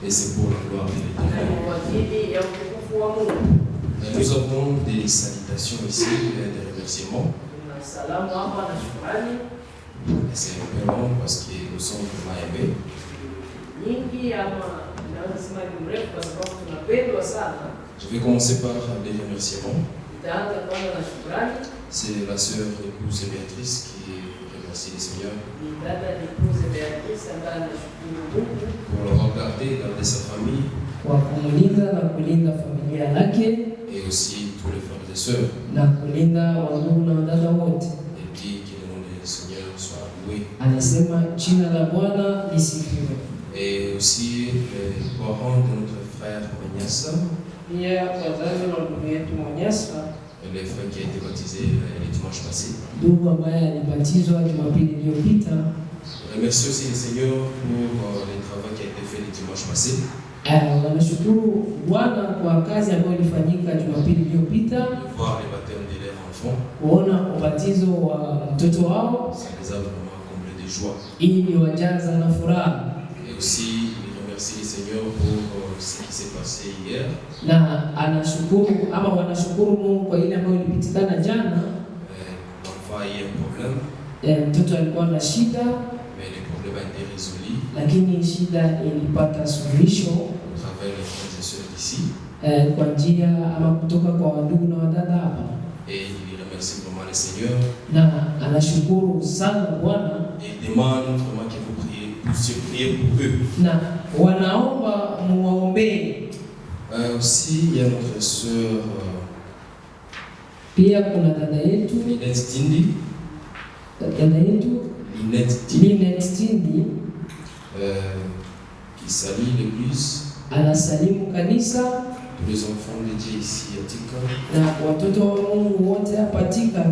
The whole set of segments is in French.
Et c'est pour la gloire de Dieu. Nous avons des salutations ici, des remerciements. Et c'est un peu long parce que nous sommes vraiment aimés. Je vais commencer par des remerciements. C'est la sœur épouse Béatrice qui remercie le Seigneur pour l'avoir gardé, garder sa famille. Et aussi tous les frères et sœurs. Et dit que le nom du Seigneur soit loué. Et aussi les parents de notre frère Manyasa. Et les frères qui a été baptisé le dimanche passé. Je remercie aussi le Seigneur pour le travail qui a été fait le dimanche passé. Wanashukuru Bwana kwa kazi ambayo ilifanyika Jumapili iliyopita. Voir les baptêmes de leurs enfants. Kuona ubatizo wa mtoto wao. Ça les a vraiment comblés de joie. Ili wajaza na furaha. Et aussi il remercie le Seigneur pour ce qui s'est passé hier. Na anashukuru ama wanashukuru Mungu kwa ile ambayo ilipitikana jana. Parfois il y a un problème. Mtoto alikuwa na shida. Mais le problème a été résolu. Lakini shida ilipata suluhisho. À travers les frères et sœurs d'ici. Kwa njia ama kutoka kwa ndugu na wadada hapa. Et il remercie vraiment le Seigneur. Na anashukuru sana Bwana. Et demande vraiment que vous priez pour eux. Na wanaomba muwaombee. Aussi il y a notre sœur pia kuna dada yetu Linette Tindi. Dada yetu Linette Tindi qui salue l'église. Anasalimu kanisa. Tous les enfants de Dieu ici à Tika. Na watoto wa Mungu wote hapa Tika.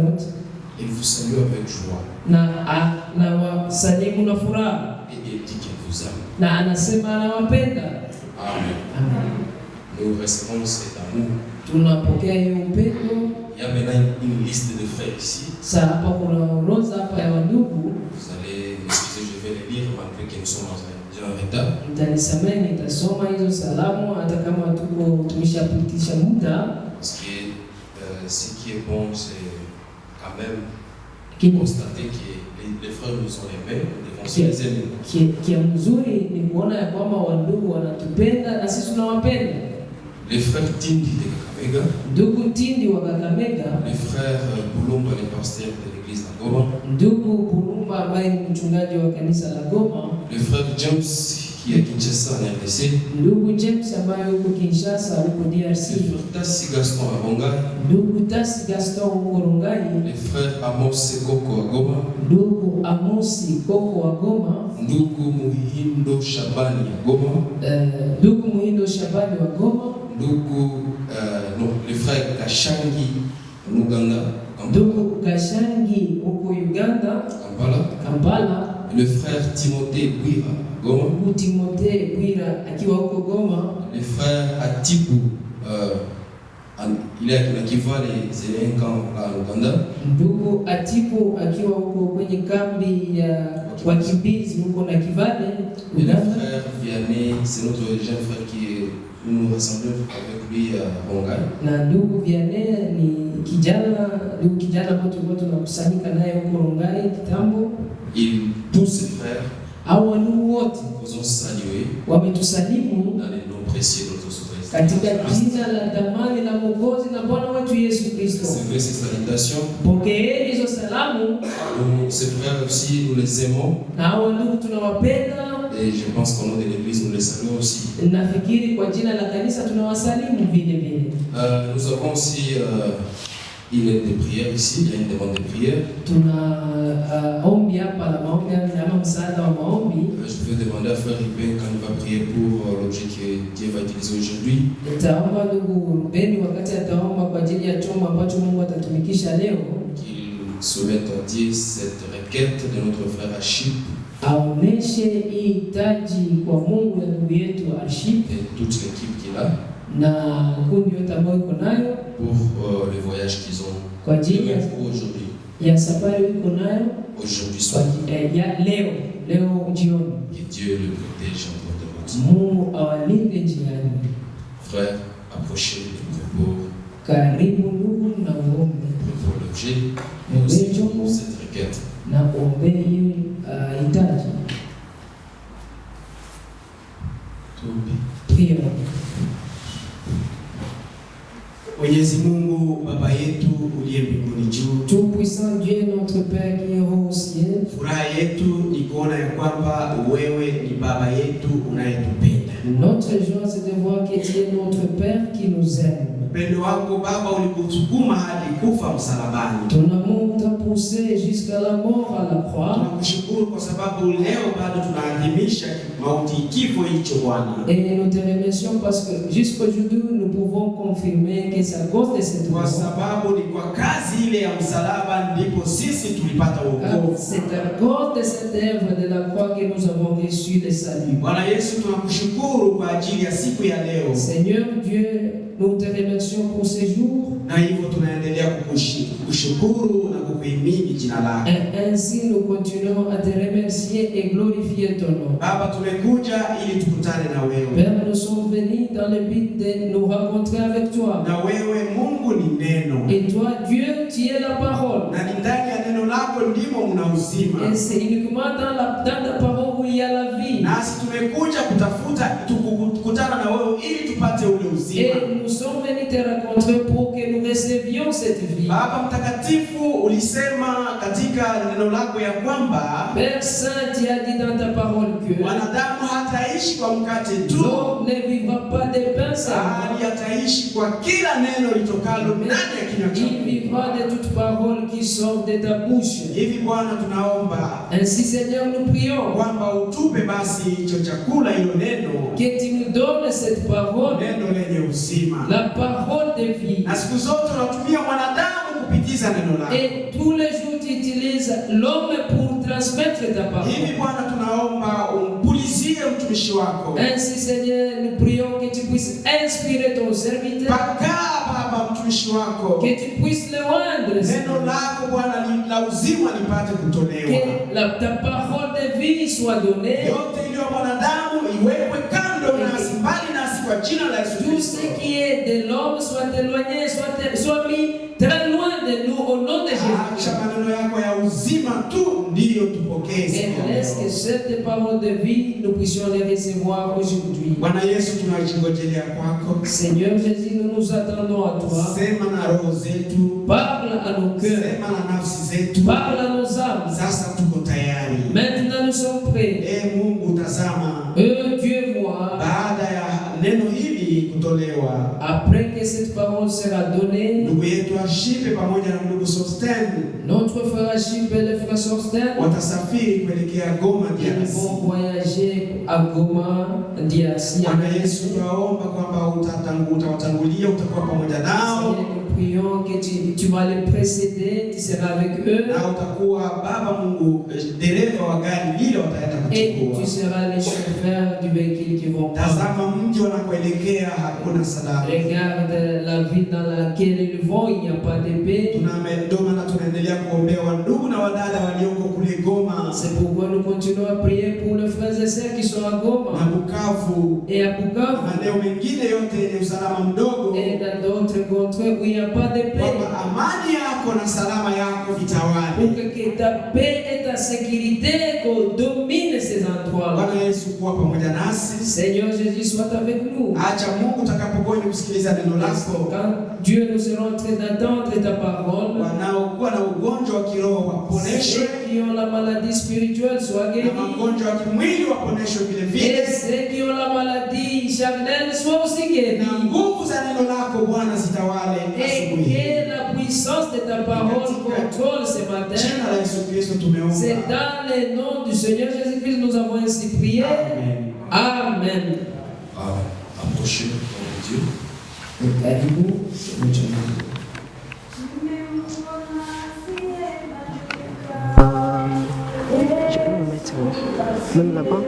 Il vous salue avec joie. Na wasalimu na furaha. Et il dit qu'il vous aime. Na anasema anawapenda. Amen. Amen. Nous recevons cet amour. Tunapokea hiyo upendo. Il y a maintenant une liste de frères ici. Sasa hapa kuna orodha hapa ya ndugu. Vous allez m'excuser, je vais les lire malgré que nous sommes déjà en retard. Mtanisamehe nitasoma hizo salamu hata kama tuko tumeshapitisha muda. Parce que ce qui est bon, c'est quand même constater que les frères nous ont aimés, nous devons se les aimer. Kia mzuri ni kuona ya kwamba wandugu wanatupenda na sisi tunawapenda. Les frères Tindi de Kakamega, ndugu Tindi wa Kakamega, les frères Bulumba, les pasteurs de l'église de Goma, ndugu Bulumba ambaye ni mchungaji wa kanisa la Goma, le frère James qui est à Kinshasa en RDC, ndugu James ambaye yuko Kinshasa huko DRC, le frère Tassi Gaston à Rongai, ndugu Tassi Gaston huko Rongai, les frères Amos Koko à Goma, ndugu Amosi Koko wa Goma, ndugu Muhindo Shabani à Goma, ndugu Muhindo Shabani wa Goma, les frères Kashangi en Ouganda, ndugu Kashangi huko Uganda, Kampala, le frère Timothée Bouira Goma, ndugu Timothée Bouira akiwa huko Goma, les frères Atibu il est à Kiva les Elenkan en Ouganda, ndugu Atibu akiwa huko kwenye kambi ya wakimbizi huko na Kivale, et le frère Vianney, c'est notre jeune frère qui nous rassemblons avec lui à Rongai. Na ndugu Vianney ni kijana ambaye tulikuwa tunakusanyika naye huko Rongai kitambo. Tous ces frères au wandugu wote vous ont salué wametusalimu dans les noms précieux de notre Sauveur. Katika jina la damani la Mwokozi na Bwana wetu Yesu Kristo. Recevez ces salutations. Pokeeni hizo salamu. Ces frères aussi, nous les aimons. Na wandugu tunawapenda. Et je pense qu'au nom de l'église, nous les saluons aussi. Nafikiri kwa jina la kanisa tunawasalimu vile vile. Nous avons aussi une aide de prière ici, il y a une demande de prière. Ombi hapa la maombi ama msaada wa maombi. Je vais demander à frère Ruben quand il va prier pour l'objet que Dieu va utiliser aujourd'hui. Nitaomba ndugu Ruben wakati ataomba kwa ajili ya chombo ambacho Mungu atatumikisha leo. Qu'il soumette à Dieu cette requête de notre frère Achille. Aoneshe hii hitaji kwa Mungu ya ndugu yetu Achille. Et toute l'équipe qu'il a. Na kundi yote ambayo iko nayo pour le voyage qu'ils ont kwa ajili aujourd'hui. Ya safari iko nayo aujourd'hui soir. Ya leo jioni. Que Dieu le protège en porte route. Mungu awalinde njiani. Frère, approchez le propos. Karibu ndugu na uombe. Pour l'objet, mais aussi pour cette requête. Na uombe hiyo hitaji. Pia Mwenyezi Mungu Baba yetu uliye mbinguni juu. Tout puissant Dieu notre Père qui est au ciel. Furaha yetu ni kuona ya kwamba wewe ni Baba yetu unayetupenda. Notre joie c'est de voir que tu es notre Père qui nous aime. Upendo wako Baba ulikusukuma hadi kufa msalabani. Ton amour t'a poussé jusqu'à la mort à la croix. Tunakushukuru kwa sababu leo bado tunaadhimisha mauti kifo hicho Bwana. Et nous te remercions parce que jusqu'aujourd'hui nous pouvons confirmer que c'est à cause de cette mort. Kwa sababu ni kwa kazi ile ya msalaba ndipo sisi tulipata wokovu. C'est à cause de cette œuvre de la croix que nous avons reçu le salut. Bwana Yesu tunakushukuru kwa ajili ya siku ya leo. Seigneur Dieu, nous te remercions pour ce jour. Na hivyo tunaendelea kukushukuru na kukuhimidi jina lako. Et ainsi nous continuons à te remercier et glorifier ton nom. Baba tumekuja ili tukutane na wewe. Père, nous sommes venus dans le but de nous rencontrer avec toi. Na wewe Mungu ni neno. Et toi Dieu, tu es la parole. Na ndani ya neno lako ndimo mna uzima. Et c'est uniquement dans ta parole où il y a la vie. Nasi tumekuja kutafuta kukutana na wewe ili tupate ule uzima. Et nous sommes venus te rencontrer pour que nous recevions cette vie. Baba mtakatifu ulisema katika neno lako ya kwamba Père Saint, tu as dit dans ta parole que wanadamu hataishi kwa mkate tu, l'homme ne vivra pas de pain seul, bali ataishi kwa kila neno litokalo ndani ya kinywa chako. Il vivra de toute parole qui sort de ta bouche. Hivi Bwana tunaomba, ainsi Seigneur nous prions, kwamba utupe basi hicho chakula, hilo neno, que tu nous donnes cette parole, neno lenye uzima, la parole de vie. Na siku zote unatumia mwanadamu kupitia kusikiza neno lako. Et tous les jours tu utilises l'homme pour transmettre ta parole. Hivi Bwana tunaomba umpulizie mtumishi wako. Ainsi Seigneur, nous prions que tu puisses inspirer ton serviteur. Paka Baba mtumishi wako. Que tu puisses le rendre. Neno lako Bwana la uzima lipate kutolewa. Que ta parole de vie soit donnée. Yote iliyo mwanadamu iwekwe kando nasi, mbali nasi kwa jina la Yesu. Tout ce qui est de l'homme soit éloigné, soit mis très loin de nous au nom de Jésus. Acha maneno yako ya uzima tu ndiyo tupokee. Et laisse que cette parole de vie nous puissions les recevoir aujourd'hui. Bwana Yesu tunajingojelea kwako. Seigneur Jésus, nous nous attendons à toi. Sema na roho zetu. Parle à nos cœurs. Sema na nafsi zetu. Parle à nos âmes. Sasa tuko tayari. Maintenant nous sommes prêts. Mungu tazama. Dieu voit. Baada ya neno hili kutolewa, après que cette parole sera donnée, ndugu yetu Ashipe pamoja na ndugu Sosten, notre frère Ashipe et le frère Sosten, watasafiri kuelekea Goma DRC. Ils vont voyager à Goma DRC. Bwana Yesu tunaomba kwamba utawatangulia, utakuwa pamoja nao. Nous prions que tu vas les précéder, tu seras avec eux. Na utakuwa Baba Mungu dereva wa gari lile wataenda kuchukua. Et tu seras le chauffeur du véhicule qui vont prendre. Tazama mji wanakoelekea hakuna salama. Regarde la ville dans laquelle ils vont, il n'y a pas de paix. Tunaendelea kuombea wandugu na wadada walioko kule Goma. C'est pourquoi nous continuons à prier pour les frères et sœurs qui sont à Goma. Na Bukavu. Et à Bukavu. Maeneo mengine yote yenye usalama mdogo. Et dans d'autres contrées où il n'y a pas de paix. Kwamba amani yako na salama yako vitawale. Pour que ta paix et ta sécurité dominent ces endroits-là. Bwana Yesu kuwa pamoja nasi. Seigneur Jésus soit avec nous. Acha Mungu utakapokuwa kusikiliza neno lako. Quand Dieu nous sera en train d'entendre ta parole. Wanaokuwa na ugonjwa wa kiroho waponeshwe. Ceux qui ont la maladie spirituelle soient guéris. Na magonjwa ya kimwili waponeshwe vile vile. Et ceux qui ont la maladie charnelle soient aussi guéris. Na nguvu za neno lako Bwana zitawale asubuhi. Et que la puissance de ta parole contrôle ce matin. Jina la Yesu Kristo tumeomba. C'est dans le nom du Seigneur Jésus-Christ nous avons ainsi prié. Amen. Amen. Approchez de Dieu. Karibu. Je peux me mettre même là-bas.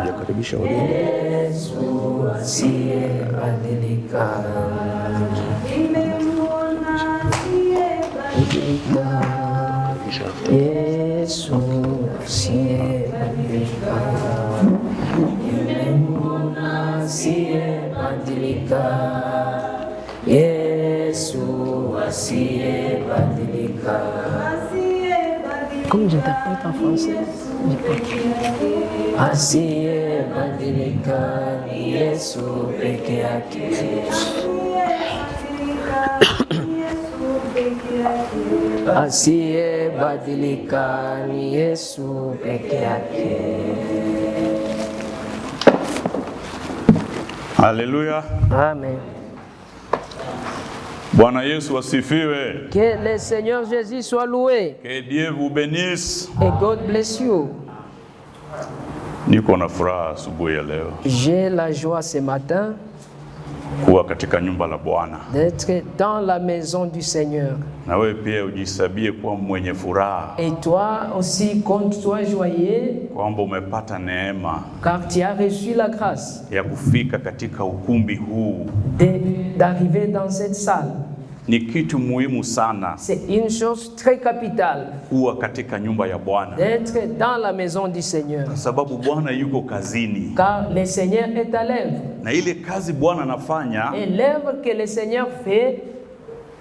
Yakaribisha wageni. Yesu asiyebadilika. Yesu asiyebadilika. Nimemwona asiyebadilika. Yesu asiyebadilika. Comme j'interprète en français, Asiyebadilika ni Yesu peke yake. Asiyebadilika ni Yesu peke yake. Haleluya. Amen. Bwana Yesu asifiwe. Que le Seigneur Jésus soit loué. Que Dieu vous bénisse. Et God bless you. Niko na furaha asubuhi ya leo J'ai la joie ce matin kuwa katika nyumba la Bwana. d'être dans la maison du Seigneur. Na wewe pia ujisabie kuwa mwenye furaha. Et toi aussi, compte-toi joyeux, Kwamba umepata neema car tu as reçu la grâce ya kufika katika ukumbi huu. d'arriver dans cette salle. Ni kitu muhimu sana C'est une chose très capitale kuwa katika nyumba ya Bwana. d'être dans la maison du Seigneur. Sababu Bwana yuko kazini. Car le Seigneur est à l'œuvre. Na ile kazi Bwana anafanya, Et l'œuvre que le Seigneur fait,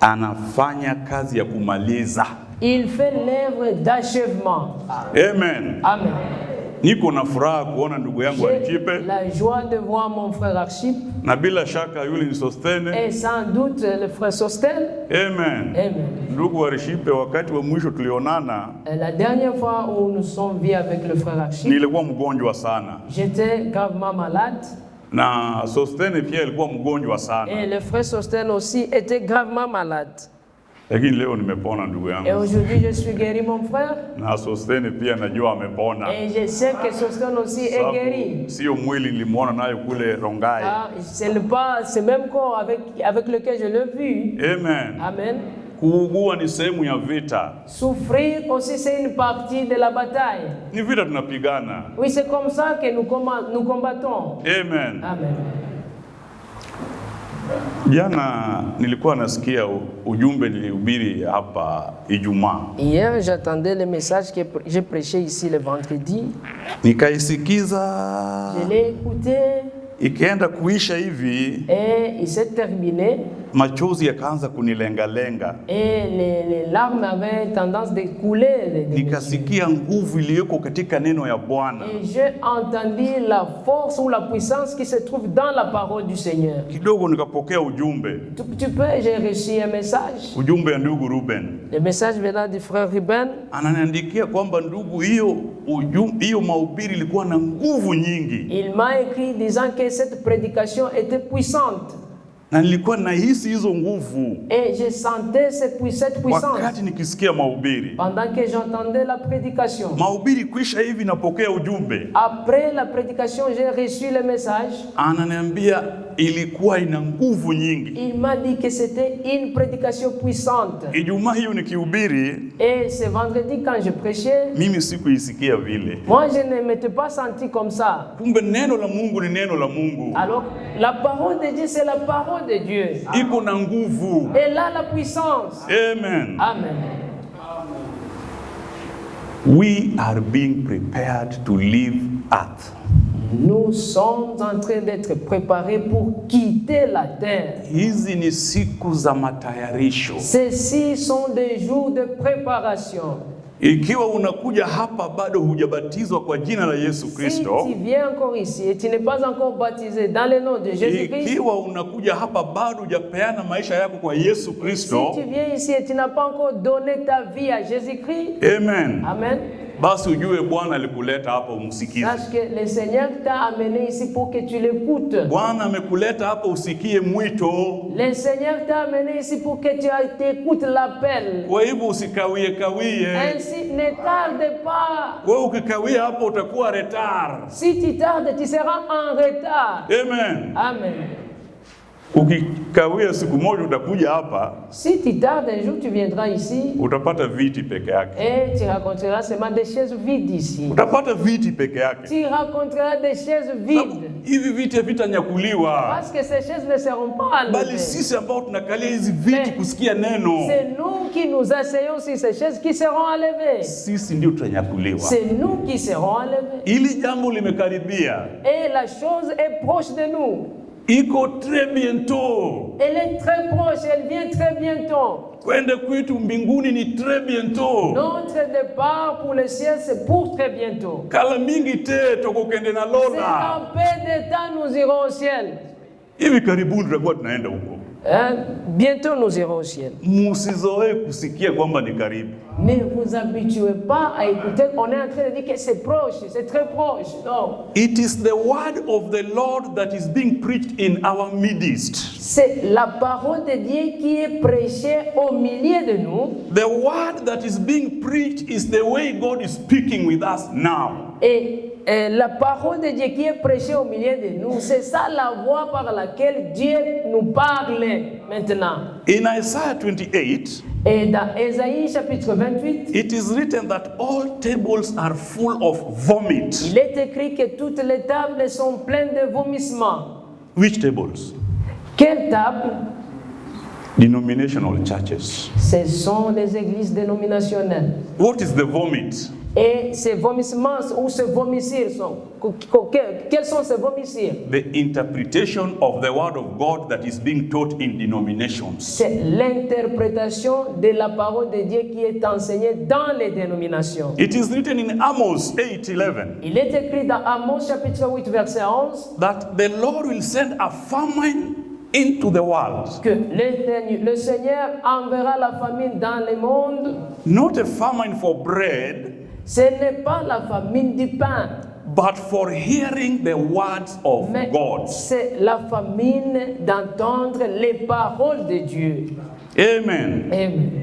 anafanya kazi ya kumaliza. il fait l'œuvre d'achèvement. Amen. Amen. Niko na furaha kuona ndugu yangu J'ai Archipe, la joie de voir mon frère Archipe na bila shaka yule ni Sostene. et sans doute le frère Sosten. Amen. Amen. Ndugu Archipe, wakati wa mwisho tulionana, La dernière fois où nous sommes vus avec le frère Archipe, nilikuwa mgonjwa sana. j'étais gravement malade Na Sostene pia alikuwa mgonjwa sana. et le frère Sosten aussi était gravement malade. Lakini leo nimepona ndugu Et yangu. aujourd'hui, je suis guéri, mon frère. Na Sostene pia najua amepona. Et je sais que Sostene aussi est guéri. Sio mwili nilimuona nayo kule Rongai. Ah, c'est ce même corps avec lequel je l'ai vu. Amen. Amen. Kuugua ni sehemu ya vita. Souffrir aussi, c'est une partie de la bataille. Ni vita tunapigana. Oui, c'est comme ça que nous combattons. Amen. Amen. Jana nilikuwa nasikia ujumbe nilihubiri hapa Ijumaa. Hier, j'attendais le message que j'ai prêché ici le vendredi. Nikaisikiza. Je l'ai écouté. Ikaenda kuisha hivi. Et il s'est terminé. Machozi yakaanza kunilenga-lenga. Et les larmes avaient tendance de couler. Nikasikia nguvu iliyoko katika neno ya Bwana. Et j'ai entendu la force ou la puissance qui se trouve dans la parole du Seigneur. Kidogo nikapokea ujumbe. Tu peux, j'ai reçu un message. Ujumbe ya ndugu Ruben. Le message venant du frère Ruben. Ananiandikia kwamba ndugu, hiyo mahubiri ilikuwa na nguvu nyingi. Il m'a écrit disant que cette prédication était puissante. Na nilikuwa nahisi hizo nguvu. Et je sentais cette puissance. Wakati nikisikia mahubiri. Pendant que j'entendais la prédication. Mahubiri kuisha hivi napokea ujumbe. Après la prédication, j'ai reçu le message. Ananiambia ilikuwa ina nguvu nyingi. Il m'a dit que c'était une prédication puissante. Ijumaa hiyo nikihubiri. Et ce vendredi quand je prêchais, mimi sikuisikia vile. Moi je ne m'étais pas senti comme ça. Kumbe neno la Mungu ni neno la Mungu. Alors la parole de Dieu c'est la parole de Dieu. Iko na nguvu. Et là la puissance. Amen. Amen. We are being prepared to leave earth. Nous sommes en train d'être préparés pour quitter la terre. Hizi ni siku za matayarisho. Ceux-ci sont des jours de préparation. Ikiwa unakuja hapa bado hujabatizwa kwa jina la Yesu Kristo. Si tu viens encore ici et tu n'es pas encore baptisé dans le nom de Jésus-Christ. Ikiwa unakuja hapa bado hujapeana maisha yako kwa Yesu Kristo. Si tu viens ici et tu n'as pas encore donné ta vie à Jésus-Christ. Amen. Amen. Basi ujue Bwana alikuleta hapa umsikize. Sache que le Seigneur t'a amené ici pour que tu l'écoutes. Bwana amekuleta hapa usikie mwito. Le Seigneur t'a amené ici pour que tu écoutes l'appel. Kwa hivyo usikawie. Ainsi ne tarde pas. Wewe ukikawia hapo utakuwa retard. Si tu tardes, tu seras en retard. Amen. Amen. Ukikawia siku moja utakuja hapa. Si tu tardes un jour, tu viendras ici. Utapata viti peke yake. Et tu rencontreras seulement des chaises vides ici. Utapata viti peke yake. Tu rencontreras des chaises vides. Hivi viti vitanyakuliwa. Parce que ces chaises ne seront pas enlevées. Bali sisi ambao tunakalia hizi viti kusikia neno. C'est nous qui nous asseyons sur ces chaises qui seront enlevées. Sisi ndio tutanyakuliwa. C'est nous qui serons enlevés. Ili jambo limekaribia. Et la chose est proche de nous. Iko très bientôt. Elle est très proche, elle vient très bientôt. Kwenda kwetu mbinguni ni très bientôt. Notre départ pour le ciel, c'est pour très bientôt. Kala mingi te tokokende na C'est lola. en peu de temps nous irons au ciel. Hivi karibuni tutakuwa tunaenda huko. Bientôt nous irons au ciel. Musizoe kusikia kwamba ni karibu. Ne vous habituez pas à écouter. On est en train de dire que c'est proche, c'est très proche. Non. It is the word of the Lord that is being preached in our midst. C'est la parole de Dieu qui est prêchée au milieu de nous. The word that is being preached is the way God is speaking with us now. Et la parole de Dieu qui est prêchée au milieu de nous, c'est ça la voie par laquelle Dieu nous parle maintenant. In Isaiah 28, et dans Ésaïe chapitre 28, it is written that all tables are full of vomit. Il est écrit que toutes les tables sont pleines de vomissements. Which tables? Quelles tables? Denominational churches. Ce sont les églises dénominationnelles. What is the vomit? Et ces vomissements ou ces vomissures sont, quels sont ces vomissures? The interpretation of the word of God that is being taught in denominations. C'est l'interprétation de la parole de Dieu qui est enseignée dans les dénominations. It is written in Amos 8:11. Il est écrit dans Amos chapitre 8 verset 11 that the Lord will send a famine into the world. Que le Seigneur enverra la famine dans le monde. Not a famine for bread. Ce n'est pas la famine du pain. but for hearing the words of Mais God. c'est la famine d'entendre les paroles de Dieu. Amen. Amen.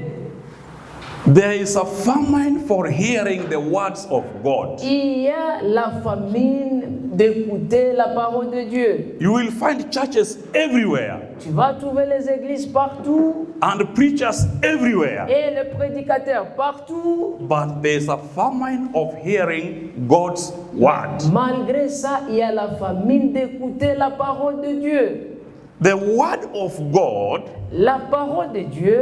There is a famine for hearing the words of God. Il y a la famine d'écouter la parole de Dieu. You will find churches everywhere Tu vas trouver les églises partout and preachers everywhere. et les prédicateurs partout. But there's a famine of hearing God's word. Malgré ça, il y a la famine d'écouter la parole de Dieu. The word of God La parole de Dieu,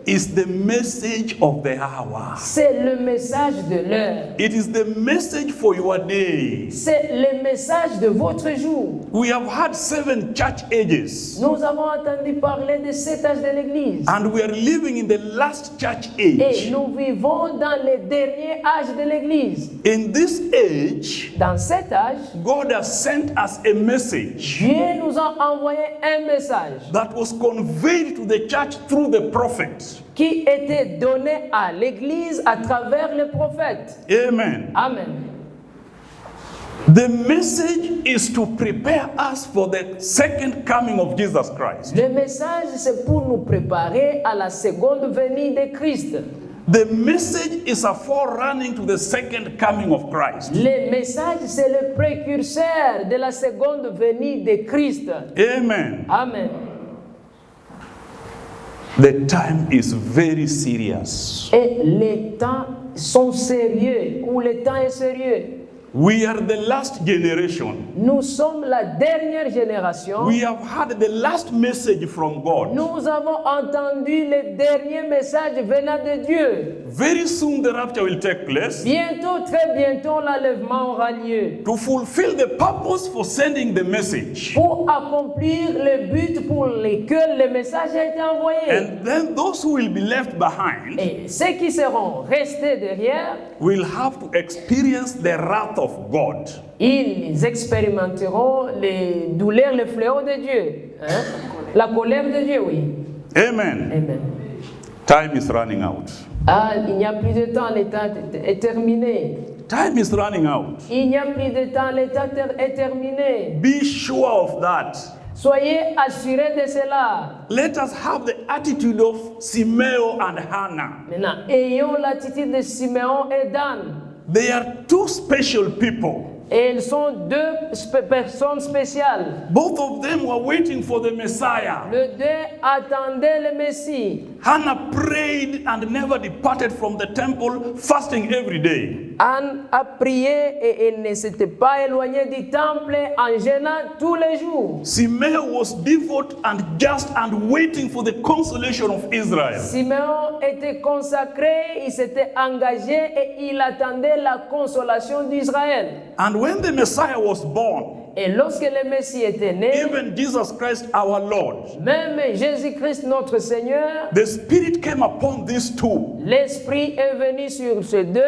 is the message of the hour. c'est le message de l'heure. It is the message for your day. C'est le message de votre jour. We have had 7 church ages, Nous avons entendu parler de 7 âges de l'Église. and we are living in the last church Et age. nous vivons dans les derniers âges de l'Église. In this age, Dans cet âge, God has sent us a message Dieu nous a envoyé un message that was conveyed to the church through the prophets. qui était donné à l'Église à travers les prophètes. Amen. Amen. The message is to prepare us for the second coming of Jesus Christ. Le message, c'est pour nous préparer à la seconde venue de Christ. The message is a forerunning to the second coming of Christ. Le message, c'est le précurseur de la seconde venue de Christ. Amen. Amen. The time is very serious. Et les temps sont sérieux, ou le temps est sérieux. We are the last generation. Nous sommes la dernière génération. We have had the last message from God. Nous avons entendu le dernier message venant de Dieu. Very soon the rapture will take place Bientôt, très bientôt, l'enlèvement aura lieu. to fulfill the purpose for sending the message. Pour accomplir le but pour lequel le message a été envoyé. And then those who will be left behind Et ceux qui seront restés derrière, will have to experience the wrath of God. ils expérimenteront les douleurs, les fléaux de Dieu. Hein? La colère de Dieu, oui. Amen. Amen. Time is running out. Ah, il n'y a plus de temps, le temps est terminé. Time is running out. Il n'y a plus de temps, le temps est terminé. Be sure of that. Soyez assurés de cela. Let us have the attitude of Simeo and Hannah. Maintenant, ayons l'attitude de Siméon et Dan. They are 2 special people. Et ils sont 2 personnes spéciales. Both of them were waiting for the Messiah. Les 2 attendaient le Messie. Hannah prayed and never departed from the temple, fasting every day. Anne a prié et elle ne s'était pas éloignée du temple en jeûnant tous les jours. Simeo was devout and just and waiting for the consolation of Israel. Siméon était consacré, il s'était engagé et il attendait la consolation d'Israël. And when the Messiah was born, Et lorsque le Messie était né, even Jesus Christ our Lord, même Jésus-Christ notre Seigneur, the Spirit came upon these 2. l'Esprit est venu sur ces 2.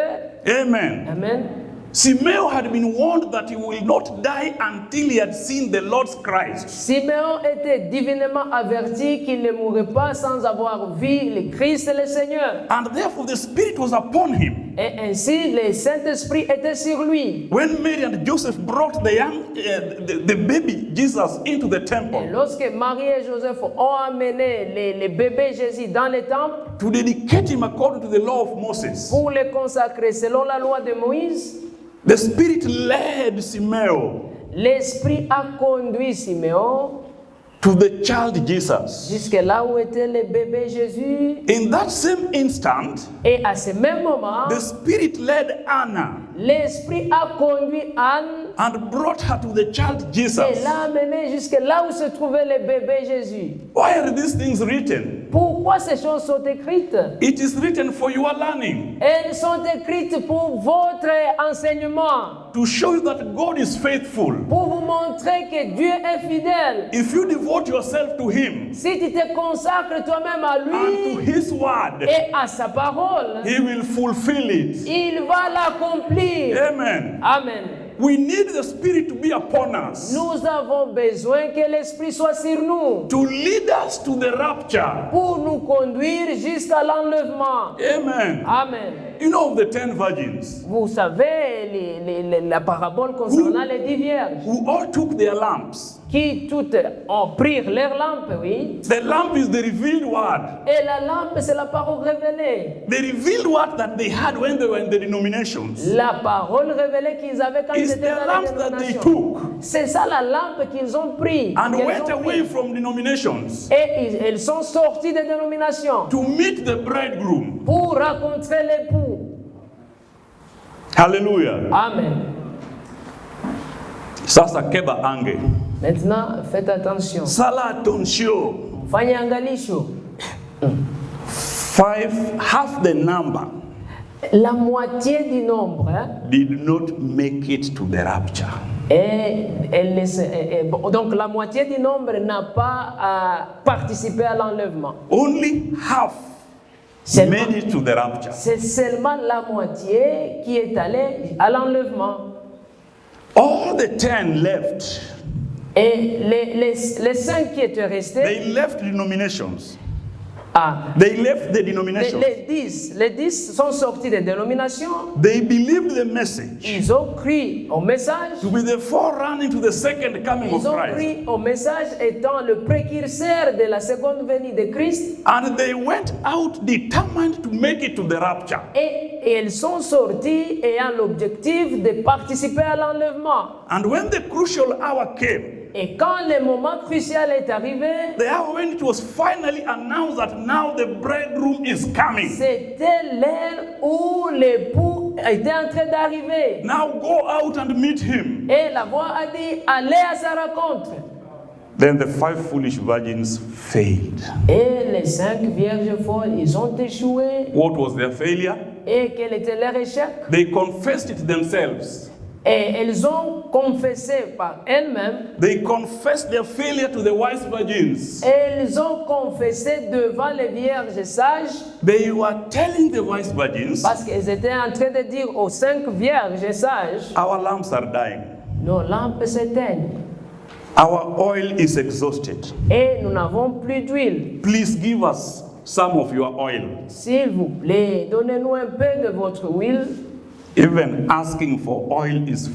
Amen. Amen. Simeo had been warned that he will not die until he had seen the Lord's Christ. Siméon était divinement averti qu'il ne mourrait pas sans avoir vu le Christ et le Seigneur. And therefore the Spirit was upon him. Et ainsi, le Saint-Esprit était sur lui. When Mary and Joseph brought the baby Jesus into the Et temple lorsque Marie et Joseph ont amené le bébé Jésus dans le temple to dedicate him according to the law of Moses, pour le consacrer selon la loi de Moïse, the Spirit led Simeo l'Esprit a conduit Siméon to the child Jesus. jusque là où était le bébé Jésus. In that same instant, Et à ce même moment, the Spirit led Anna l'Esprit a conduit Anne and brought her to the child et Jesus. l'a amené jusque là où se trouvait le bébé Jésus. Why are these things written? Pourquoi ces choses sont écrites? It is written for your learning, Elles sont écrites pour votre enseignement, to show you that God is faithful. pour vous montrer que Dieu est fidèle. If you devote yourself to Him Si tu te consacres toi-même à and to lui His word, et à sa parole, He will fulfill it. il va l'accomplir. Amen. Amen. We need the Spirit to be upon us, Nous avons besoin que l'Esprit soit sur nous to lead us to the rapture. pour nous conduire jusqu'à l'enlèvement. Amen. Amen. You know of the 10 virgins Vous savez la parabole concernant les 10 vierges who all took their lamps. qui toutes ont pris leurs lampes, oui. The lamp is the revealed word. Et la lampe, c'est la parole révélée. The revealed word that they had when they were in the denominations La parole révélée qu'ils avaient quand ils is étaient the dans la lamp that they dénomination. took C'est ça la lampe qu'ils ont pris. and qu'elles went ont away pris. from denominations Et ils sont sortis des dénominations to meet the bridegroom. pour rencontrer l'époux. Hallelujah. Amen. Sasa keba ange. Maintenant, faites attention. Sala tonsio. Fanya angalisho. 5, half the number La moitié du nombre, hein, did not make it to the rapture. donc la moitié du nombre n'a pas participé à l'enlèvement. Only half Seulement- made it to the rapture. C'est seulement la moitié qui est allée à l'enlèvement. All the 10 left. Et les 5 qui étaient restés, They left denominations. les, They left the denominations. les 10 sont sortis des dénominations. They believed the message Ils ont cru au message. to be the forerunner to the second coming of Ils ont Christ. cru au message étant le précurseur de la seconde venue de Christ. And they went out determined to make it to the rapture. Et ils sont sortis ayant l'objectif de participer à l'enlèvement. And when the crucial hour came, Et quand le moment crucial est arrivé, the hour when it was finally announced that now the bridegroom is coming. c'était l'heure où l'époux était en train d'arriver. Now go out and meet him. Et la voix a dit, allez à sa rencontre. Then the 5 foolish virgins failed. Et les 5 vierges folles, ils ont échoué. What was their failure? Et quel était leur échec? They confessed it themselves. Et elles ont confessé par elles-mêmes. They confessed their failure to the wise virgins. Elles ont confessé devant les vierges sages. They were telling the wise virgins, Parce qu'elles étaient en train de dire aux 5 vierges sages, our lamps are dying. nos lampes s'éteignent Our oil is exhausted. et nous n'avons plus d'huile. Please give us some of your oil. S'il vous plaît, donnez-nous un peu de votre huile. Even asking for oil is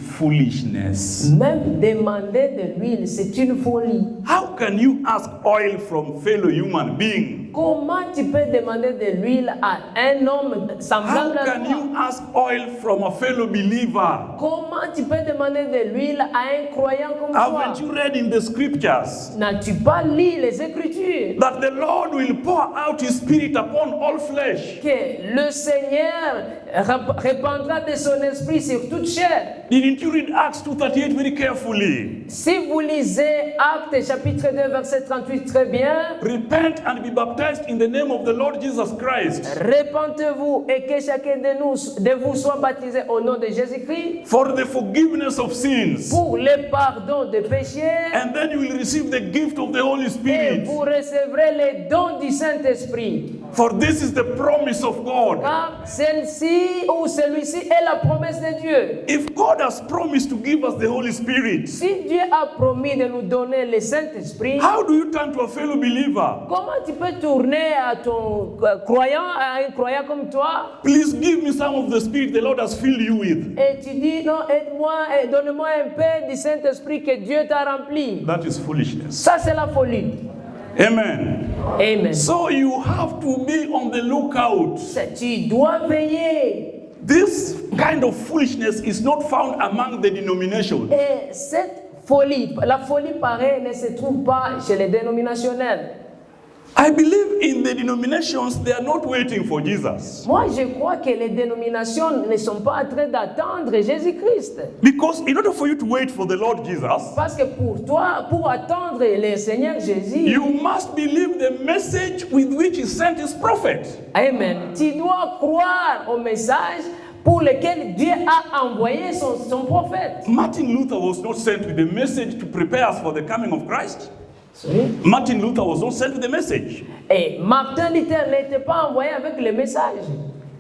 foolishness. Même demander de l'huile, c'est une folie. How can you ask oil from fellow human being? Comment tu peux demander de l'huile à un homme How semblable à can toi? you ask oil from a fellow believer? Comment tu peux demander de l'huile à un croyant comme toi? Haven't you read in the scriptures N'as-tu pas lu les Écritures? that the Lord will pour out his spirit upon all flesh? Que le Seigneur répandra de son esprit sur toute chair. Didn't you read Acts 2:38 very carefully? Si vous lisez Actes chapitre 2 verset 38 très bien, Repent and be baptized in the name of the Lord Jesus Christ répentez-vous et que chacun de vous soit baptisé au nom de Jésus-Christ for the forgiveness of sins. pour le pardon des péchés And then you will receive the gift of the Holy et Spirit. vous recevrez les dons du Saint-Esprit. For this is the promise of God. Car celle-ci ou celui-ci est la promesse de Dieu. If God has promised to give us the Holy Spirit, Si Dieu a promis de nous donner le Saint-Esprit, how do you turn to a fellow believer? comment tu peux tourner à ton croyant, à un croyant comme toi, Please give me some of the Spirit the Lord has filled you with. et tu dis non, aide-moi, et donne-moi un peu du Saint-Esprit que Dieu t'a rempli. That is foolishness. Ça, c'est la folie. Amen. Amen. So you have to be on the lookout. Tu dois veiller. This kind of foolishness is not found among the denominations. Et cette folie, la folie pareille ne se trouve pas chez les dénominationnels. I believe in the denominations, they are not waiting for Jesus. Moi, je crois que les dénominations ne sont pas en train d'attendre Jésus-Christ. Because in order for you to wait for the Lord Jesus, Parce que pour toi, pour attendre le Seigneur Jésus, you must believe the message with which he sent his prophet. Amen, tu dois croire au message pour lequel Dieu a envoyé son prophète. Martin Luther was not sent with the message to prepare us for the coming of Christ. Oui. Martin Luther was not sent with the message. Et Martin Luther n'était pas envoyé avec le message.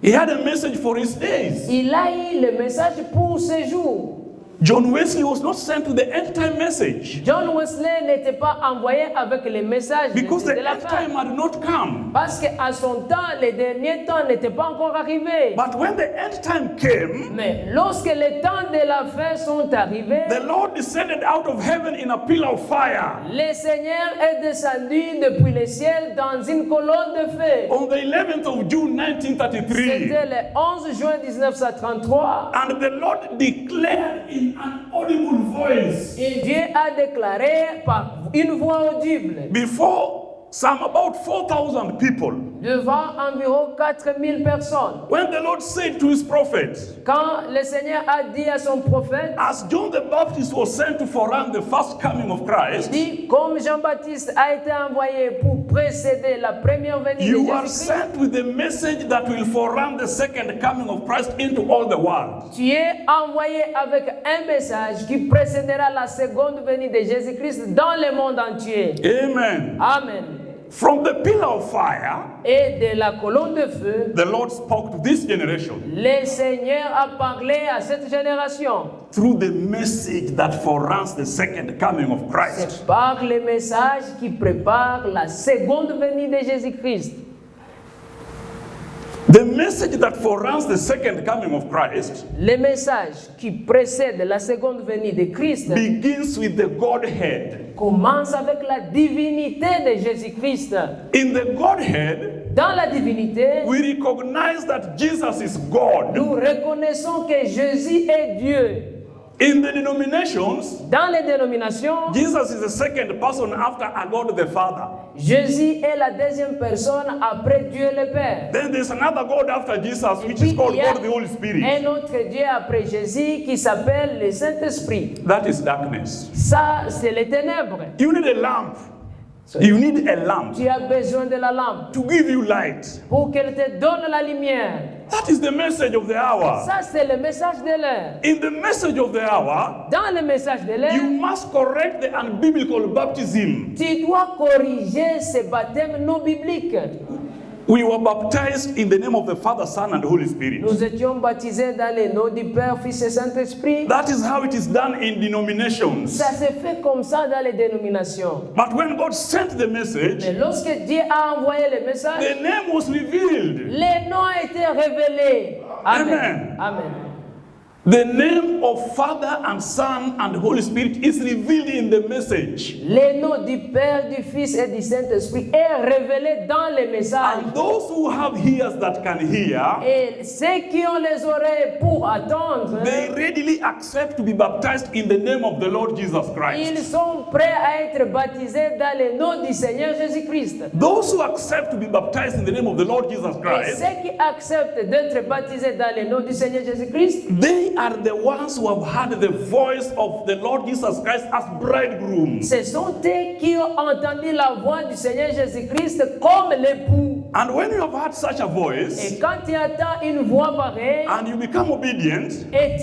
He had a message for his days. Il a eu le message pour ses jours. John Wesley was not sent with the end time message John Wesley n'était pas envoyé avec les messages because de the la end fin. time had not come. Parce qu'à son temps, les derniers temps n'étaient pas encore arrivés. But when the end time came, Mais lorsque les temps de la fin sont arrivés, the Lord descended out of heaven in a pillar of fire. le Seigneur est descendu depuis le ciel dans une colonne de feu. On the 11th of June 1933, C'était le 11 juin 1933. and the Lord declared in an audible voice Et Dieu a déclaré par une voix audible before some about 4,000 people. devant environ 4000 personnes. When the Lord said to his prophet, Quand le Seigneur a dit à son prophète, as John the Baptist was sent to forerun the first coming of Christ, dit, comme Jean-Baptiste a été envoyé pour précéder la première venue you de are Jésus-Christ, sent with the message that will forerun the second coming of Christ into all the world. tu es envoyé avec un message qui précédera la seconde venue de Jésus-Christ dans le monde entier. Amen. Amen. From the pillar of fire, Et de la colonne de feu, the Lord spoke to this generation le Seigneur a parlé à cette génération. through the message that foreruns the second coming of Christ. C'est par le message qui prépare la seconde venue de Jésus-Christ. The message that foreruns the second coming of Christ Le message qui précède la seconde venue de Christ begins with the Godhead. commence avec la divinité de Jésus-Christ. In the Godhead, Dans la divinité, we recognize that Jesus is God. nous reconnaissons que Jésus est Dieu. In the denominations, Dans les dénominations, Jesus is the second person after God the Father. Jésus est la deuxième personne après Dieu le Père. Then there's another God after Jesus, which Puis, is called il y a God the Holy Spirit. un autre Dieu après Jésus qui s'appelle le Saint-Esprit. That is darkness. Ça, c'est les ténèbres. You need a lamp. You need a lamp Tu as besoin de la lampe to give you light. pour qu'elle te donne la lumière. That is the message of the hour. Ça, c'est le message de l'heure. In the message of the hour, Dans le message de you l'heure, must correct the unbiblical baptism. tu dois corriger ce baptême non biblique. We were baptized in the name of the Father, Son, and Holy Spirit. Nous étions baptisés dans le nom du Père, Fils et Saint-Esprit. That is how it is done in denominations. Ça se fait comme ça dans les dénominations. But when God sent the message, Mais lorsque Dieu a envoyé le message, the name was revealed. le nom a été révélé. Amen. Amen. Amen. The name of Father and Son and Holy Spirit is revealed in the message. Le nom du Père, du Fils et du Saint-Esprit est révélé dans les messages. And those who have ears that can hear, Et ceux qui ont les oreilles pour attendre, they readily accept to be baptized in the name of the Lord Jesus ils Christ. sont prêts à être baptisés dans le nom du Seigneur Jésus-Christ. Those who accept to be baptized in the name of the Lord Jesus Et Christ, ceux qui acceptent d'être baptisés dans le nom du Seigneur Jésus-Christ, they are the ones who have heard the voice of the Lord Jesus Christ as bridegroom. ce sont eux qui ont entendu la voix du Seigneur Jésus-Christ comme l'époux. And when you have heard such a voice Et quand tu entends une voix pareille and you become obedient et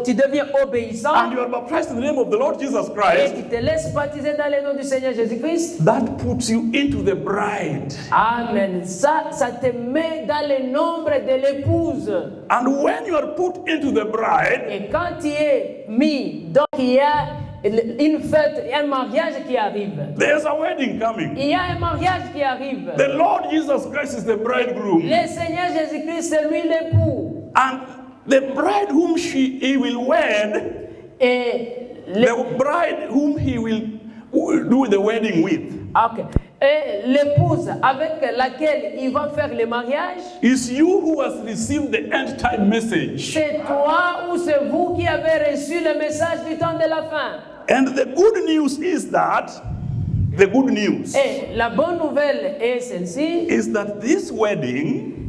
tu deviens obéissant and you are baptized in the name of the Lord Jesus et Christ, tu te laisses baptiser dans le nom du Seigneur Jésus-Christ, that puts you into the bride. amen. Ça te met dans le nombre de l'épouse. And when you are put into the bride, Et quand tu es mis, donc il y a une fête, un mariage qui arrive. there's a wedding coming. Il y a un mariage qui arrive. The Lord Jesus Christ is the bridegroom. Le Seigneur Jésus-Christ, c'est lui l'époux. And the bride whom he will wed, Et the bride whom he will do the wedding with, ok. Et l'épouse avec laquelle il va faire le mariage, is you who has received the end time message. c'est toi ou c'est vous qui avez reçu le message du temps de la fin. And the good news is that, the good news Et la bonne nouvelle est celle-ci. is that this wedding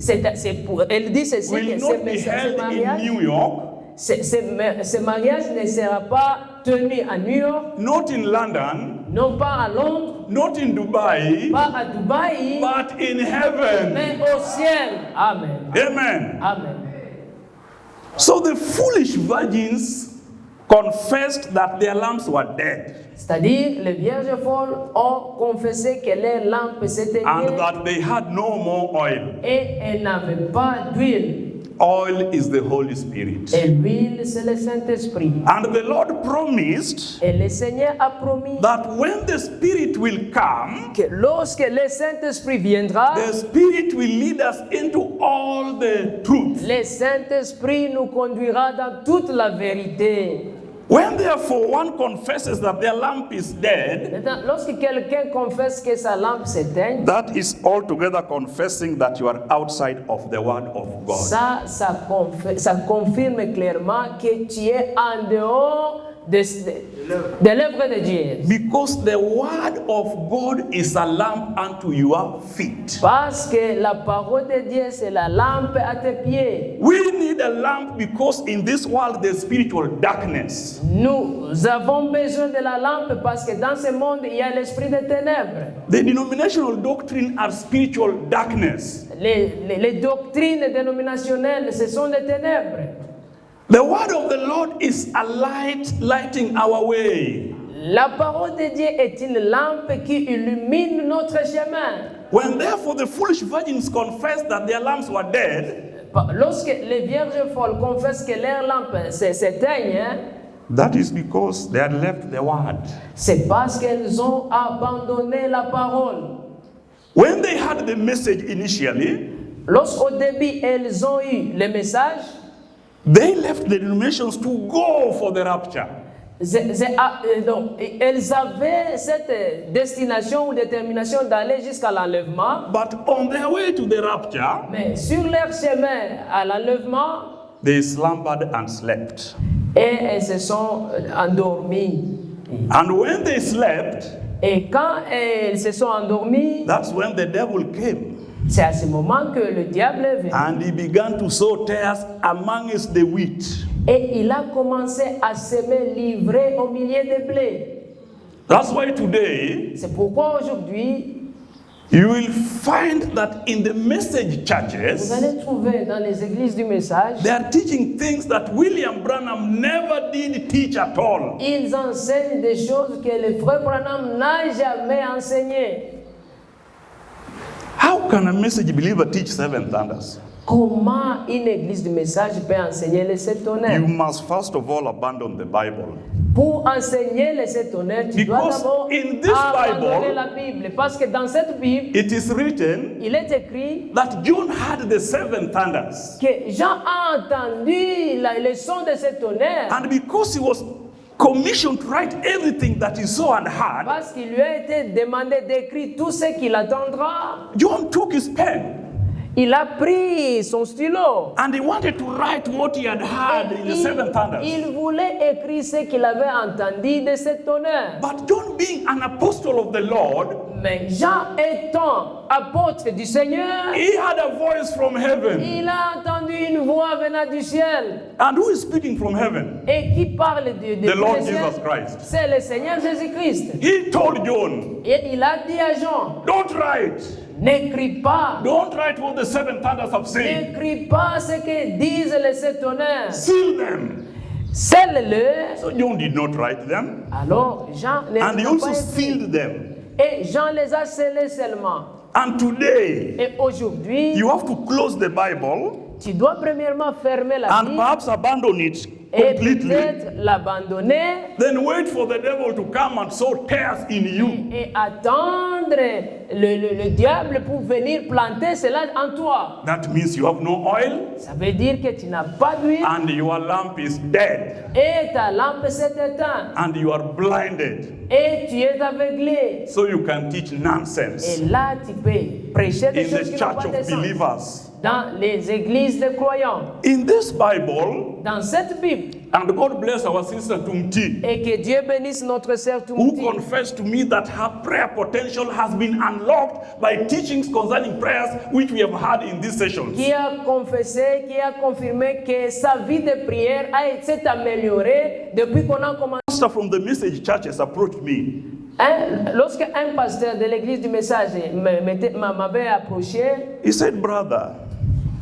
Elle dit ceci, will que not be held in New York, ce mariage ne sera pas tenu à New York, not in London, non pas à Londres, not in Dubai, pas à Dubaï, but in heaven. mais au ciel. Amen. Amen. Amen. So the foolish virgins confessed that their lamps were dead C'est-à-dire, les vierges folles ont confessé que leurs lampes and s'éteignaient that they had no more oil. et elles n'avaient pas d'huile. oil is the Holy Spirit. Et l'huile, c'est le Saint-Esprit. And the Lord promised Et le Seigneur a promis that when the Spirit will come, que lorsque le Saint-Esprit viendra, the Spirit will lead us into all the truth. le Saint-Esprit nous conduira dans toute la vérité. When therefore one confesses that their lamp is dead, Maintenant, lorsque quelqu'un confesse que sa lampe s'éteint, that is altogether confessing that you are outside of the word of God. ça confirme clairement que tu es en dehors de l'œuvre de Dieu. Because the word of God is a lamp unto your feet. Parce que la parole de Dieu, c'est la lampe à tes pieds. We need a lamp because in this world there's spiritual darkness. Nous avons besoin de la lampe parce que dans ce monde, il y a l'esprit des ténèbres. The denominational doctrine are spiritual darkness. Les doctrines dénominationnelles, ce sont des ténèbres. The word of the Lord is a light lighting our way. La parole de Dieu est une lampe qui illumine notre chemin. When therefore the foolish virgins confessed that their lamps were dead, Lorsque les vierges folles confessent que leurs lampes s'éteignent, that is because they had left the word. c'est parce qu'elles ont abandonné la parole. When they had the message initially, Lorsqu'au début, elles ont eu le message, they left the denominations to go for the rapture. donc, elles avaient cette destination ou détermination d'aller jusqu'à l'enlèvement, But on their way to the rapture, mais sur leur chemin à l'enlèvement, they slumbered and slept. et elles se sont endormies. And when they slept, Et quand elles se sont endormies, that's when the devil came. c'est à ce moment que le diable est venu. And he began to sow tares amongst the wheat. Et il a commencé à semer l'ivraie au milieu des blés. That's why today, C'est pourquoi aujourd'hui, you will find that in the message vous churches, allez trouver dans les églises du message, they are teaching things that William Branham never did teach at all. ils enseignent des choses que le frère Branham n'a jamais enseignées. How can a message believer teach seven thunders? Comment une église du message peut enseigner les sept tonnerres? You must first of all abandon the Bible. Pour enseigner les sept tonnerres, tu dois Because d'abord in this abandonner Bible, la Bible. Parce que dans cette Bible, it is written il est écrit that John had the seven thunders. que Jean a entendu le son de ces tonnerres. And because he was commissioned to write everything that he saw and heard, Parce qu'il lui a été demandé d'écrire tout ce qu'il attendra. John took his pen Il a pris son stylo. and he wanted to write what he had heard in the seven thunders. Il voulait écrire ce qu'il avait entendu de ces tonnerres. But John, being an apostle of the Lord, Mais Jean étant apôtre du Seigneur, he had a voice from heaven. il a entendu une voix venant du ciel. And who is speaking from heaven? Et qui parle de The Lord du ciel? Jesus Christ. C'est le Seigneur Jésus-Christ. He told John, Et il a dit à Jean, don't write. n'écris pas. Don't write what the seven thunders have said. N'écris pas ce que disent les sept tonnerres. Seal them. Scelle-le. So John did not write them. Alors Jean les And he a also pas écrits. sealed them. Et Jean les a scellés seulement. And today, Et aujourd'hui, you have to close the Bible tu dois premièrement fermer la and Bible perhaps abandon it et completely. peut-être l'abandonner Then wait for the devil to come and sow tares in you. et attendre le diable pour venir planter cela en toi. That means you have no oil Ça veut dire que tu n'as pas d'huile and your lamp is dead et ta lampe s'est éteinte and you are blinded. et tu es aveuglé. So you can teach nonsense Et là, tu peux prêcher des in choses the qui n'ont church pas de of sens. believers. Dans les églises de croyants, In this Bible, dans cette Bible, and God bless our sister Tumti, et que Dieu bénisse notre sœur who Tumti, confessed to me that her prayer potential has been unlocked by teachings concerning prayers which we have had in these sessions. qui a confessé, qui a confirmé que sa vie de prière s'est améliorée depuis qu'on a commencé. Pastor from the message churches approached me. Lorsque un pasteur de l'église du message m'avait approché, He said, brother,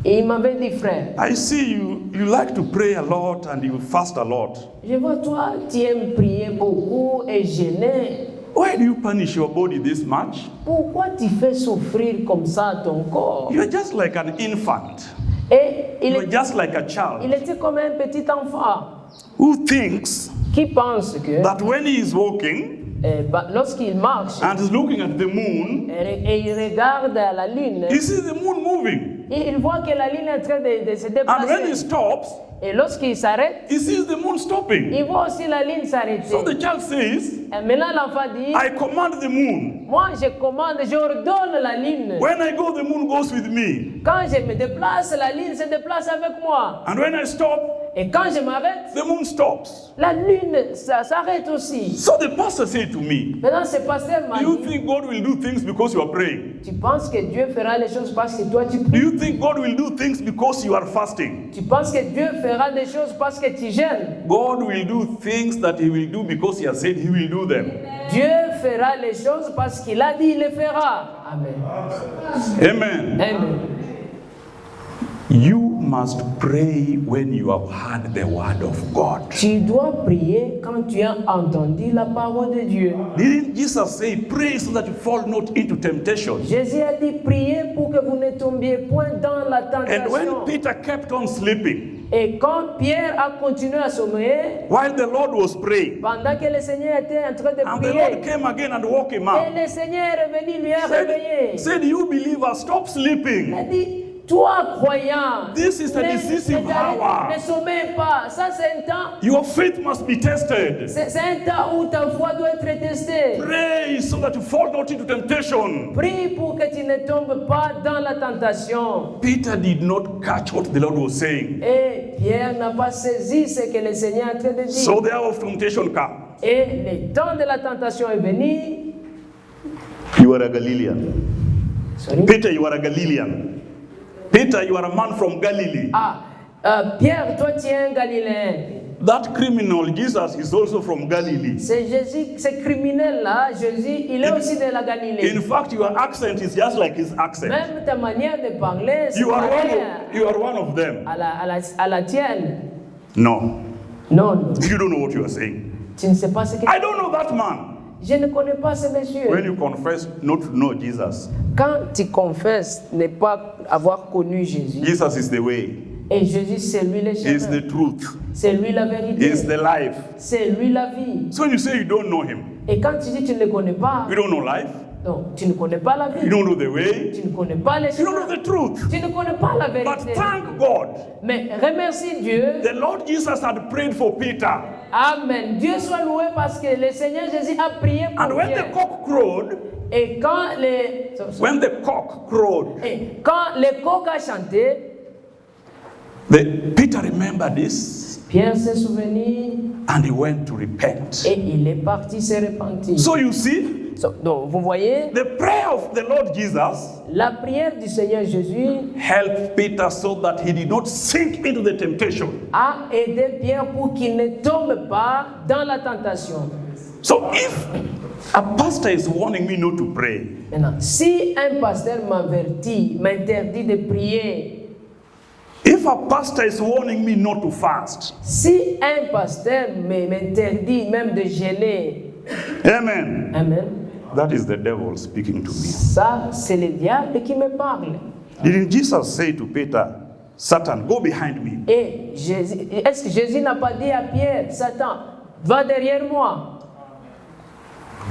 et il m'avait dit, frère, I see you like to pray a lot and you fast a lot. je vois toi, tu aimes prier beaucoup et jeûner. Why do you punish your body this much? Pourquoi tu fais souffrir comme ça ton corps? You're just like an infant. Et You are just like a il child était comme un petit enfant who thinks qui pense que that when he is walking lorsqu'il marche and is looking at the moon, et il regarde la lune, he sees the moon moving. et il voit que la lune est en train de se And when he déplacer. stops, Et lorsqu'il s'arrête, he sees the moon stopping. il voit aussi la lune s'arrêter. So the child says, Et maintenant l'enfant dit, I command the moon. moi je commande, je ordonne la lune. When I go, the moon goes with me. Quand je me déplace, la lune se déplace avec moi. And when I stop, Et quand je m'arrête, the moon stops. la lune ça s'arrête aussi. So the pastor said to me, Maintenant ce pasteur m'a do you dit, think God will do things because you are praying? tu penses que Dieu fera les choses parce que toi tu Do pries? you think God will do things because you are fasting? Tu penses que Dieu fera des choses parce que tu jeûnes? God will do things that he will do because he has said he will do them. Dieu fera les choses parce qu'il a dit il les fera. Amen. Amen. Amen. You must pray when you have heard the word of God. Tu dois prier quand tu as entendu la parole de Dieu. Didn't Jesus say, pray so that you fall not into temptation? Jésus a dit priez pour que vous ne tombiez point dans la And when tentation. Peter kept on sleeping, Et quand Pierre a continué à sommeiller, while the Lord was praying, pendant que le Seigneur était en train de and the Lord prier, came again and woke him et up, le Seigneur est revenu, lui a réveillé. said, you believer, stop Il sleeping. a dit, toi croyant, This is a decisive hour. ne sommeille pas. Ça c'est un temps, Your faith must be tested. c'est un temps où ta foi doit être testée. Pray so that you fall not into temptation. Prie pour que tu ne tombes pas dans la tentation. Peter did not catch what the Lord was saying. Et Pierre n'a pas saisi ce que le Seigneur est en train de dire. So the hour of temptation came. Et le temps de la tentation est venu. You are a Galilean. Sorry. Peter, you are a Galilean. Peter, you are a man from Galilee. Pierre, toi tu es un Galiléen. That criminal, Jesus, is also from Galilee. C'est Jésus, ce criminel-là, Jésus, il est aussi de la Galilée. In fact, your accent is just like his accent. Même ta manière de parler, c'est You are pareil one of them. à la tienne. No, Non, non, you don't know what you are saying. tu ne sais pas ce que... I don't know that man. Je ne connais pas ce monsieur. When you confess not to know Jesus, Quand tu confesses ne pas avoir connu Jésus, Jesus is the way, et Jésus c'est lui le is chemin, the truth, c'est lui la vérité, is the life. c'est lui la vie. So when you say you don't know him, Et quand tu dis tu ne le connais pas, you don't know life, non, tu ne connais pas la you vie, don't know the way, tu ne connais pas les you don't know chemins, the truth. tu ne connais pas la But vérité. thank God, Mais remercie Dieu. the Lord Jesus had prayed for Peter. Amen. Dieu soit loué parce que le Seigneur Jésus a prié And pour when Pierre. the cock crowed, Et quand le coq a chanté, Peter remembered this Pierre s'est souvenu and he went to repent. et il est parti se repentir. So you see, Donc vous voyez, the prayer of the Lord Jesus la prière du Seigneur Jésus helped Peter so that he did not sink into the temptation. a aidé Pierre pour qu'il ne tombe pas dans la tentation. So if a pastor is warning me not to pray, Maintenant, si un pasteur m'interdit de prier, if a pastor is warning me not to fast, si un pasteur m'interdit même de jeûner, amen, amen, that is the devil speaking to me. ça c'est le diable qui me parle. Didn't Jesus say to Peter, Satan, go behind me? Et est-ce que Jésus n'a pas dit à Pierre, Satan, va derrière moi?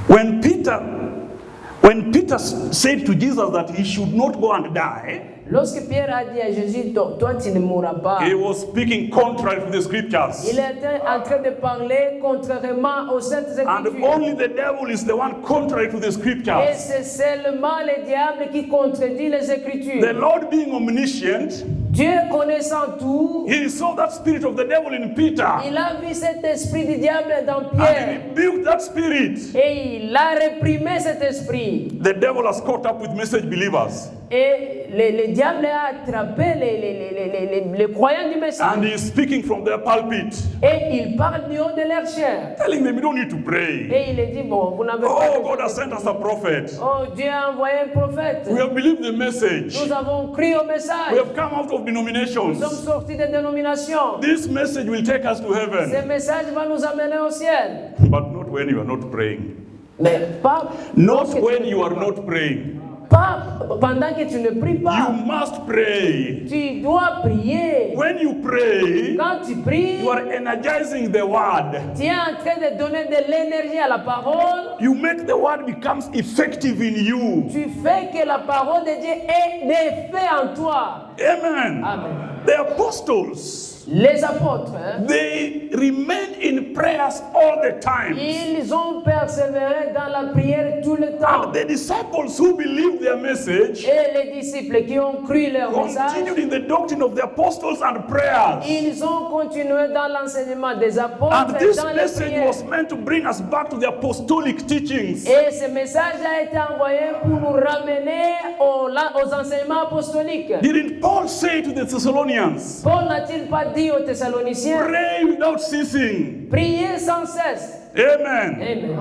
When Peter said to Jesus that he should not go and die, Lorsque Pierre a dit à Jésus, toi tu ne mourras pas, he was speaking contrary to the scriptures. il était en train de parler contrairement aux Saintes And Écritures. only the devil is the one contrary to the Et scriptures. c'est seulement le diable qui contredit les The Écritures. Lord being omniscient, Dieu connaissant tout, he saw that spirit of the devil in Peter. il a vu cet esprit du diable dans And Pierre. he rebuked that spirit. Et il a réprimé cet esprit. The devil has caught up with message believers. Et le diable a attrapé les croyants du message. And he is speaking from their pulpit, Et il parle du haut de leur chair. telling them you don't need to pray. Et il dit, bon, vous n'avez pas... Oh, God has sent us a prophet. Oh, Dieu a envoyé un prophète. We have believed the message. Nous avons crié au We message. have come out of Nous sommes denominations. sortis des dénominations. This message will take us to Ce heaven. message va nous amener au ciel. But not when you are not praying. Mais pas Not when you are not praying. Pas pendant que tu ne pries You pas. must pray. Tu dois prier. When you pray, Quand tu pries, you are energizing the word. tu es en train de donner de l'énergie à la parole. You make the word becomes effective in you. Tu fais que la parole de Dieu ait des effets en toi. Amen. Amen. The apostles, Les apôtres, hein, they remained in prayers all the time. ils ont persévéré dans la prière tout le temps. And the disciples who believed their message Et les disciples qui ont cru leur message, continued in the doctrine of the apostles and prayers. ils ont continué dans l'enseignement des apôtres And et this dans les message prières. was meant to bring us back to the apostolic teachings. Et ce message a été envoyé pour nous ramener aux enseignements apostoliques. Didn't Paul say to the Thessalonians, Paul n'a-t-il pas dit aux Thessaloniciens, pray without ceasing? priez sans cesse. Amen. Amen.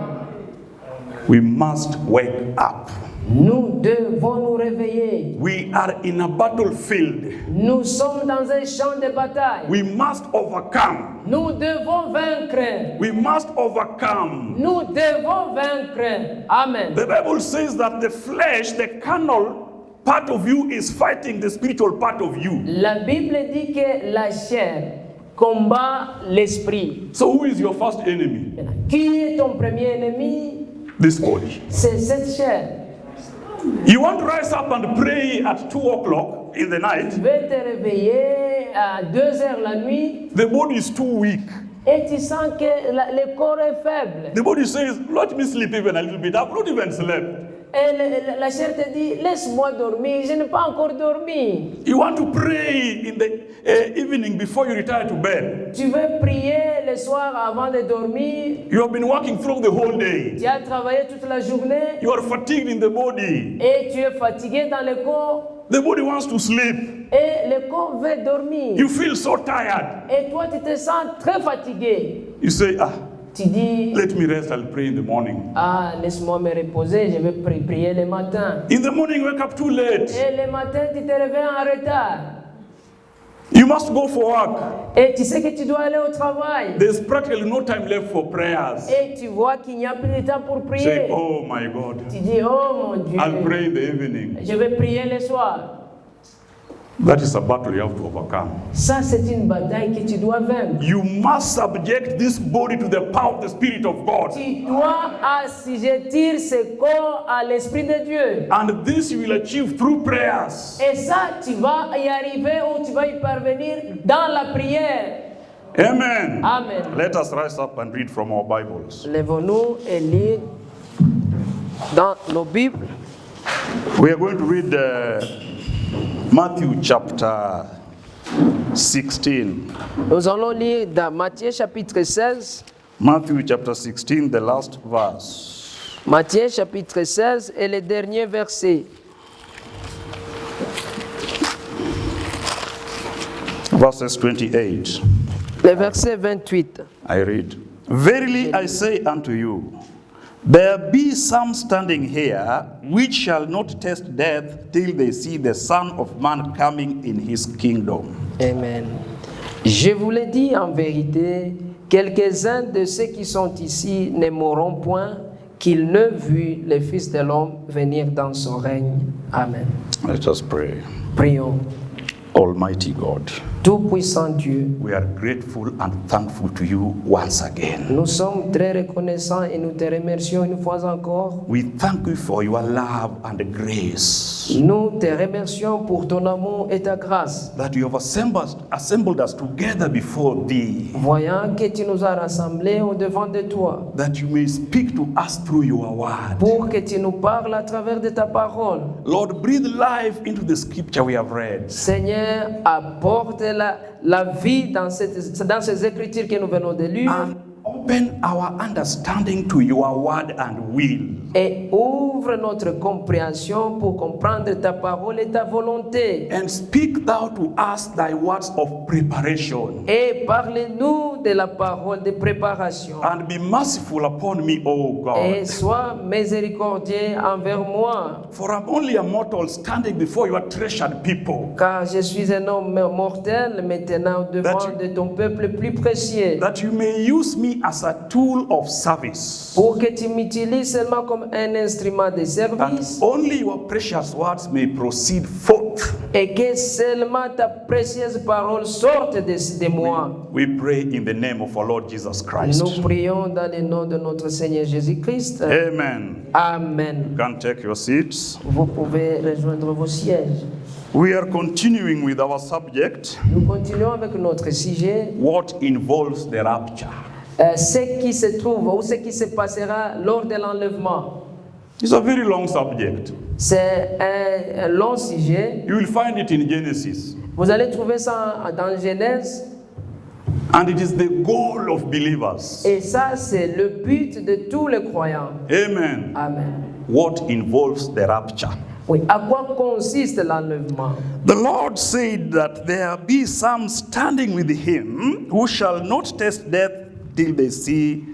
We must wake up. Nous devons nous réveiller. We are in a battlefield. Nous sommes dans un champ de bataille. We must overcome. Nous devons vaincre. We must overcome. Nous devons vaincre. Amen. The Bible says that the flesh, the carnal part of you, is fighting the spiritual part of you. La Bible dit que la chair combat l'esprit. So who is your first enemy? Qui est ton premier ennemi? This body. C'est cette chair. You want to rise up and pray at 2 o'clock in the Tu night. veux te réveiller à 2 heures la nuit The body is too weak. et tu sens que le corps est faible. The body says, let me sleep even a little bit. I've not even slept. Et la chair te dit, laisse-moi dormir, je n'ai pas encore dormi. You want to pray in the evening before you retire to bed. Tu veux prier le soir avant de dormir. You have been working through the whole day. Tu as travaillé toute la journée You are fatigued in the body. et tu es fatigué dans le corps. The body wants to sleep. Et le corps veut dormir. You feel so tired. Et toi, tu te sens très fatigué. You say, Tu dis, let me rest, I'll pray in the morning. laisse-moi me reposer, je vais prier le matin. In the morning, wake up too late. Et le matin, tu te réveilles en retard. You must go for work. Et tu sais que tu dois aller au travail. There's practically no time left for prayers. Et tu vois qu'il n'y a plus de temps pour Say, prier. oh my God, Tu dis, oh mon Dieu, I'll pray in the evening. je vais prier le soir. That is a battle you have to overcome. Ça, c'est une bataille que tu dois vaincre. You must subject this body to the power of the Spirit of God. Tu dois assujettir ce corps à l'Esprit de Dieu. And this you will achieve through prayers. Et ça, tu vas y arriver ou tu vas y parvenir dans la prière. Amen. Amen. Let us rise up and read from our Bibles. Lèvons-nous et lire dans nos Bibles. We are going to read Matthew chapter 16. Nous allons lire dans Matthieu chapitre 16. Matthew chapter 16, the last verse. Matthieu chapitre 16 et le dernier verset. Verses 28. Le verset 28. I read, verily I say unto you, there be some standing here which shall not taste death till they see the Son of Man coming in his kingdom. Amen. Je vous le dis en vérité, quelques-uns de ceux qui sont ici ne mourront point qu'ils ne vu le Fils de l'homme venir dans son règne. Amen. Let us pray. Prions. Almighty God, Tout-puissant Dieu, we are grateful and thankful to you once again. nous sommes très reconnaissants et nous te remercions une fois encore. We thank you for your love and grace Nous te remercions pour ton amour et ta grâce. that you have assembled us together before thee, Voyant que tu nous as rassemblés au-devant de toi, that you may speak to us through your word. pour que tu nous parles à travers de ta parole. Lord, breathe life into the scripture we have read. Seigneur, apporte la vie dans ces écritures que nous venons de lire. And open our understanding to your word and will. Et ouvre notre compréhension pour comprendre ta parole et ta volonté. And speak thou to us thy words of preparation, Et parle-nous de la parole de préparation. And be merciful upon me, O Et God. sois miséricordieux envers moi, For I'm only a mortal standing before your treasured people. car je suis un homme mortel maintenant devant de ton peuple plus précieux, That you may use me as a tool of service. pour que tu m'utilises seulement comme un instrument de And service, only your precious words may proceed forth. et que seulement ta précieuse parole sorte de moi. We pray in the name of our Lord Jesus Nous Christ. prions dans le nom de notre Seigneur Jésus-Christ. Amen. Amen. You can take your seats. Vous pouvez rejoindre vos sièges. We are continuing with our subject, Nous continuons avec notre sujet, what involves the rapture. ce qui se trouve ou ce qui se passera lors de l'enlèvement. It's a very long subject. C'est un long sujet. You will find it in Genesis. Vous allez trouver ça dans Genèse. And it is the goal of believers. Et ça, c'est le but de tous les croyants. Amen. Amen. What involves the rapture. Oui, à quoi consiste l'enlèvement? The Lord said that there be some standing with him who shall not taste death till they see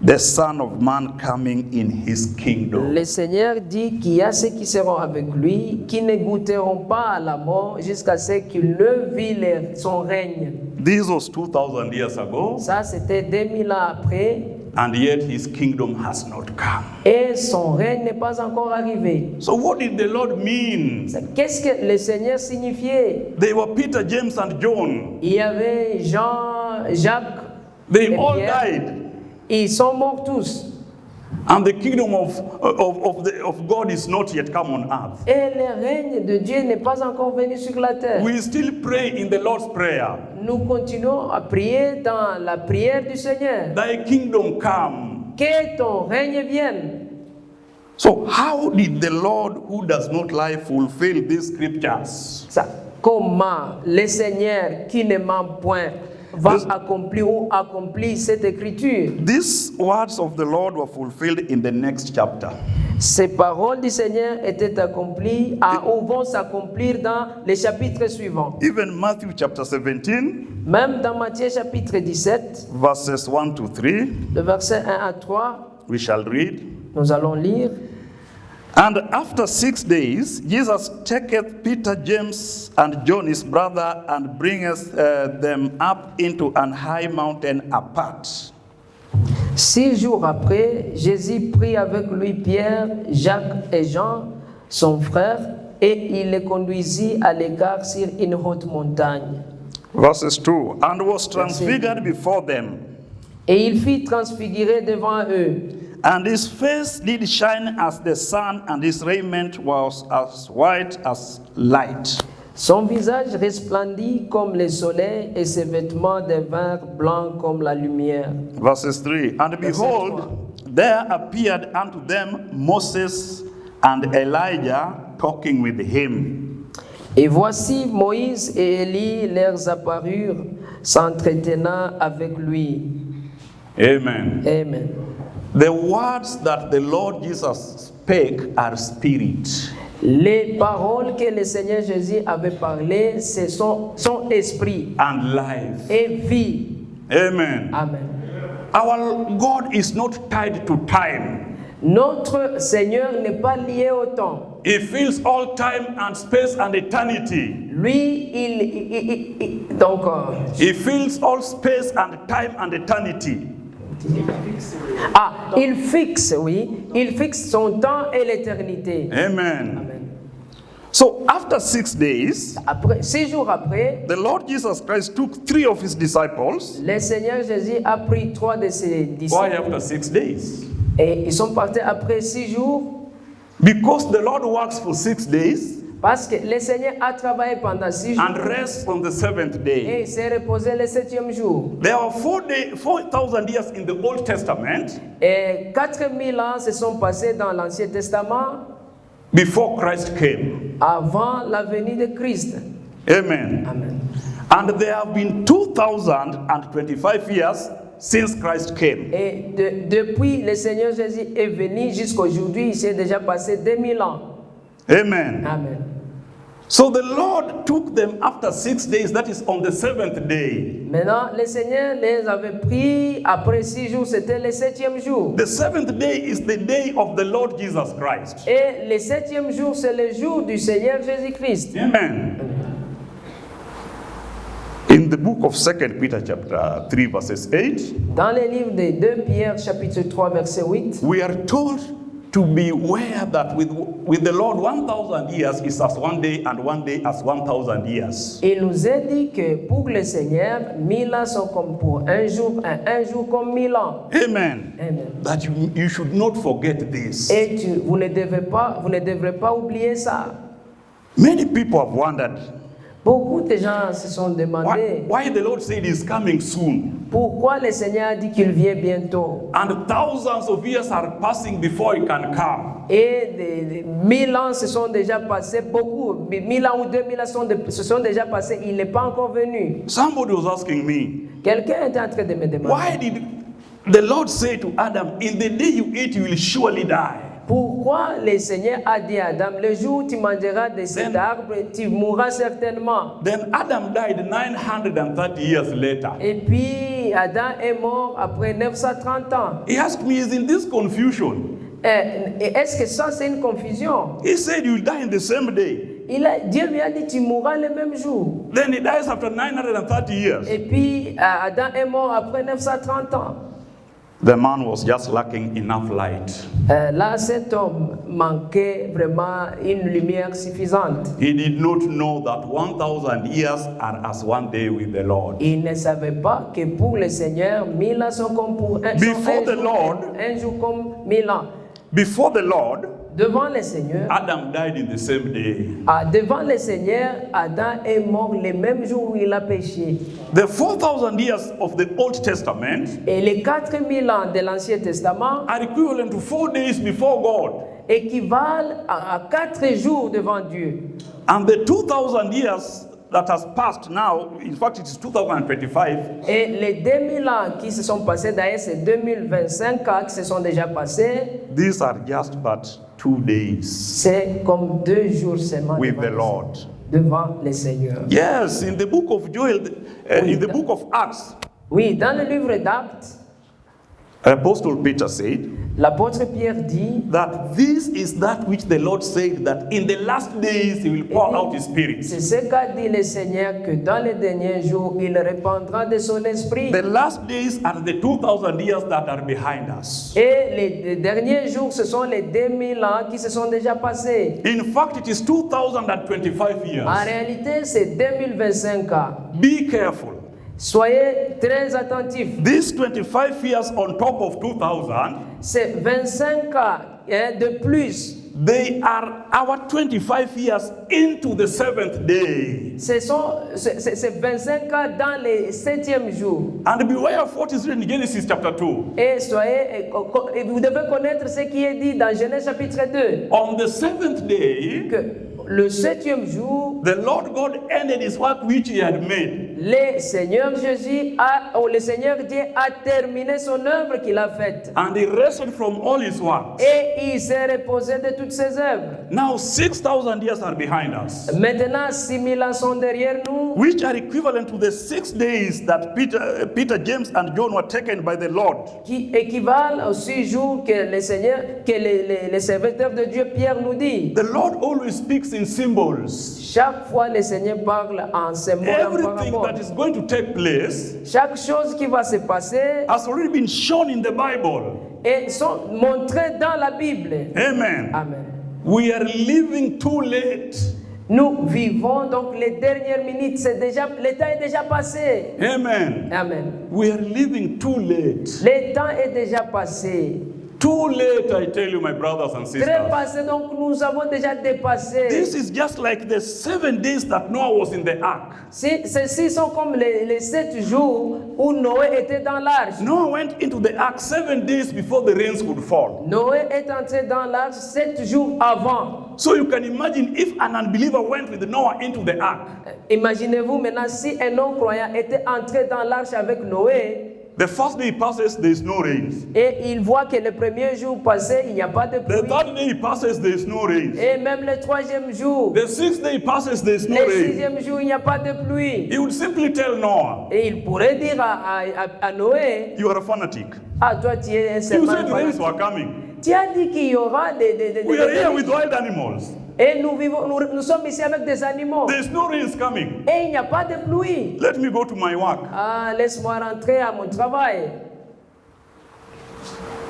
the Son of Man coming in his kingdom. Le Seigneur dit qu'il y a ceux qui seront avec lui, qui ne goûteront pas à la mort jusqu'à ce qu'ils ne vivent son règne. This was 2000 years ago, Ça, c'était 2000 ans après, and yet his kingdom has not come. et son règne n'est pas encore arrivé. So what did the Lord mean? Qu'est-ce que le Seigneur signifiait? They were Peter, James, and John. Il y avait Jean, Jacques, They et all Pierre. died. Ils sont morts tous. And the kingdom of God is not yet come on earth. Et le règne de Dieu n'est pas encore venu sur la terre. We still pray in the Lord's Prayer. Nous continuons à prier dans la prière du Seigneur. Thy kingdom come. Que ton règne vienne. So how did the Lord who does not lie fulfill these scriptures? Ça, comment le Seigneur qui ne ment point va accomplir cette écriture? These words of the Lord were fulfilled in the next chapter. Ces paroles du Seigneur étaient accomplies ou vont s'accomplir dans les chapitres suivants. Even Matthew chapter 17, Même dans Matthieu chapitre 17, verses 1 to 3, le verset 1 à 3, we shall read. nous allons lire. And after 6 days, Jesus taketh Peter, James, and John his brother, and bringeth them up into an high mountain apart. 6 jours après, Jésus prit avec lui Pierre, Jacques et Jean, son frère, et il les conduisit à l'écart sur une haute montagne. Verses 2, and was transfigured before them, Et il fut transfiguré devant eux. and his face did shine as the sun, and his raiment was as white as light. Son visage resplendit comme le soleil, et ses vêtements devinrent blancs comme la lumière. Verses 3, and behold, there appeared unto them Moses and Elijah talking with him. Et voici Moïse et Élie leur apparurent, s'entretenant avec lui. Amen. Amen. The words that the Lord Jesus spake are spirit. Les paroles que le Seigneur Jésus avait parlées, c'est son esprit And life. et vie. Amen. Amen. Our God is not tied to time. Notre Seigneur n'est pas lié au temps. He fills all time and space and eternity. Lui, donc, He fills all space and time and eternity. il fixe, oui, il fixe son temps et l'éternité. Amen. Amen. So after 6 days, Après, 6 jours après, the Lord Jesus Christ took 3 of his disciples. le Seigneur Jésus a pris 3 de ses Why disciples after 6 days? et ils sont partis après 6 jours Because the Lord works for 6 days parce que le Seigneur a travaillé pendant 6 jours and rests on the 7th et day. il s'est reposé le 7e jour. There are 4,000 years in the Old Testament Et 4000 ans se sont passés dans l'Ancien Testament before Christ came. avant la venue de Christ. Amen. Amen. And there have been 2025 years since Christ came. Et depuis le Seigneur Jésus est venu jusqu'à aujourd'hui, il s'est déjà passé 2000 ans. Amen. Amen. So the Lord took them after 6 days, that is on the 7th day. Maintenant, le Seigneur les avait pris après 6 jours, c'était le 7e jour. The 7th day is the day of the Lord Jesus Christ. Et le 7e jour, c'est le jour du Seigneur Jésus-Christ. Amen. In the book of 2 Peter chapter 3 verses 8, Dans le livre de 2 Pierre chapitre 3 verset 8, we are told to beware that with the Lord 1,000 years is as one day and one day as 1,000 years. il nous est dit que pour le Seigneur, 1000 ans sont comme pour un jour, et un jour comme 1000 ans. Amen. Amen. That you should not forget this. Et vous ne devrez pas oublier ça. Many people have wondered Beaucoup de gens se sont demandé why the Lord said he's coming soon. pourquoi le Seigneur dit qu'il vient bientôt. And thousands of years are passing before he can come. Et 1000 ans se sont déjà passés, beaucoup, 1000 ans ou 2000 ans se sont déjà passés, il n'est pas encore venu. Somebody was asking me, Quelqu'un était en train de me demander why did the Lord say to Adam, in the day you eat, you will surely die? pourquoi le Seigneur a dit à Adam, le jour où tu mangeras de cet arbre, tu mourras certainement. Then Adam died 930 years later. Et puis Adam est mort après 930 ans. He asked me, is in this confusion? Et est-ce que ça c'est une confusion? He said you will die in the same day. Dieu lui a dit tu mourras le même jour. Then he dies after 930 years. Et puis Adam est mort après 930 ans. The man was just lacking enough light. Là, cet homme manquait vraiment une lumière suffisante. He did not know that 1,000 years are as one day with the Lord. Il ne savait pas que pour le Seigneur, 1000 ans sont comme pour un jour comme 1000 ans. Before the Lord, Devant le Seigneur, Adam died in the same day. Devant le Seigneur, Adam est mort le même jour où il a péché. The 4,000 years of the Old Testament Et les 4000 ans de l'Ancien Testament are equivalent to 4 days before God. équivalent à 4 jours devant Dieu. And the 2,000 years that has passed now, in fact it is 2025, Et les 2000 ans qui se sont passés, d'ailleurs c'est 2025 ans qui se sont déjà passés, these are just but 2 days c'est comme 2 jours seulement with the Lord. devant le Seigneur. Yes, in the book of Joel, in the book of Acts, Oui, dans le livre d'Actes, Apostle Peter said l'apôtre Pierre dit that this is that which the Lord said that in the last days he will pour out his spirit. c'est ce qu'a dit le Seigneur que dans les derniers jours il répandra de son esprit. The last days are the 2,000 years that are behind us. Et les derniers jours ce sont les 2000 ans qui se sont déjà passés. In fact, it is 2025 years. En réalité, c'est 2025 ans. Be careful. Soyez très attentifs. These 25 years on top of 2,000, C'est 25 ans de plus. they are our 25 years into the 7th day. C'est 25 ans dans les 7e jour. And beware of what is written in Genesis chapter 2. Et vous devez connaître ce qui est dit dans Genèse chapitre 2. On the 7th day, Que le 7e jour, the Lord God ended his work which he had made. le Seigneur Dieu a terminé son œuvre qu'il a faite. And he rested from all his works. Et il s'est reposé de toutes ses œuvres. Now 6,000 years are behind us, Maintenant, 6000 ans sont derrière nous, which are equivalent to the 6 days that Peter, James, and John were taken by the Lord. qui équivalent aux 6 jours que le Seigneur, que les serviteurs de Dieu, Pierre nous dit. The Lord always speaks in symbols. Chaque fois, le Seigneur parle en symbole, en Everything parabole. that is going to take place Chaque chose qui va se passer has already been shown in the Bible. et sont montrées dans la Bible. Amen. Amen. We are living too late. Nous vivons donc les dernières minutes. Le temps est déjà passé. Amen. Amen. We are living too late. Le temps est déjà passé. Too late, I tell you, my brothers and Très sisters. passé, donc nous avons déjà dépassé. This is just like the 7 days that Noah was in the ark. Ceux-ci sont comme les 7 jours où Noé était dans l'arche. Noah went into the ark 7 days before the rains would fall. Noé est entré dans l'arche 7 jours avant. So you can imagine if an unbeliever went with Noah into the ark. Imaginez-vous maintenant si un non-croyant était entré dans l'arche avec Noé. The first day passes, there is no rain. Et il voit que le premier jour passé, il n'y a pas de The pluie. third day passes, there is no rain. Et même le troisième jour, The sixth day passes, there is no le rain. sixième jour, il n'y a pas de pluie. He would simply tell Noah, Et il pourrait dire à Noé, you are a fanatic. ah toi tu es un You serpent said rains fanatique. were coming. Tu as dit qu'il y aura des We are here with wild animals. Et nous sommes ici avec des animaux. There is no rains coming. Et il n'y a pas de pluie. Let me go to my work. Ah, laisse-moi rentrer à mon travail.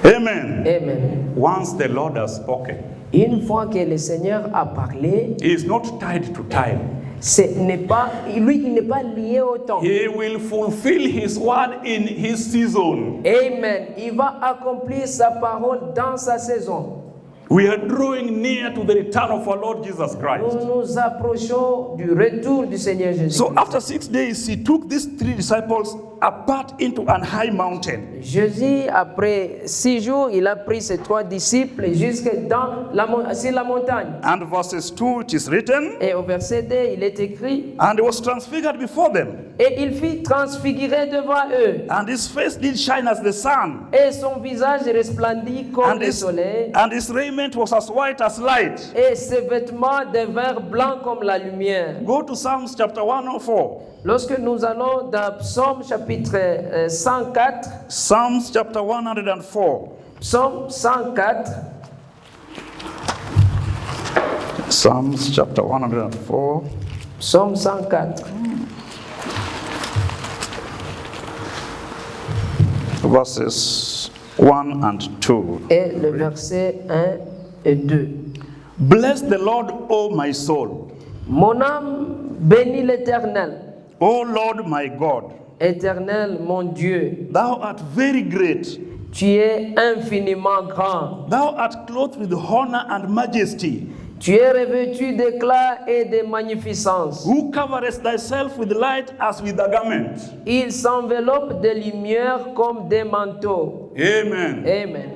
Amen. Amen. Once the Lord has spoken, Une fois que le Seigneur a parlé, he is not tied to time. lui, il n'est pas lié au temps. He will fulfill his word in his season. Amen. Il va accomplir sa parole dans sa saison. We are drawing near to the return of our Lord Jesus Nous Christ. nous approchons du retour du Seigneur Jésus. So after 6 days, he took these 3 disciples apart into an high mountain. Jésus, après 6 jours, il a pris ses 3 disciples jusque sur la montagne. And verses 2, it is written, Et au verset 2, il est écrit, and he was transfigured before them, et il fut transfiguré devant eux, and his face did shine as the sun, et son visage resplendit comme le soleil, and his raiment was as white as light. et ses vêtements devinrent blancs comme la lumière. Go to Psalms chapter 104. Lorsque nous allons dans Psaume chapitre 104, Psalms chapter 104. Psaume 104, Psalms chapter 104. Psaume 104, Verses 1 and 2. et le verset 1 et 2. Bless the Lord, O my soul. Mon âme bénit l'Éternel. O Lord my God, Éternel, mon Dieu, thou art very great. tu es infiniment grand. Thou art clothed with honor and majesty. Tu es revêtu d'éclat et de magnificence. Who coverest thyself with light as with a garment. Il s'enveloppe de lumière comme des manteaux. Amen. Amen.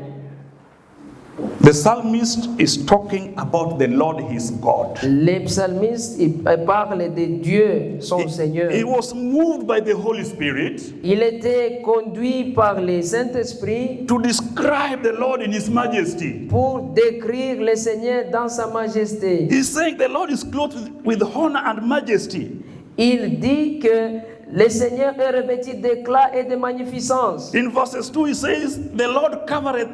The psalmist is talking about the Lord his God. Les psalmistes parlent de Dieu, son Seigneur. He was moved by the Holy Spirit Il était conduit par le Saint-Esprit to describe the Lord in his majesty. pour décrire le Seigneur dans sa majesté. He's saying the Lord is clothed with honor and majesty. Il dit que le Seigneur est revêtu d'éclat et de magnificence. In verses 2 he says the Lord covereth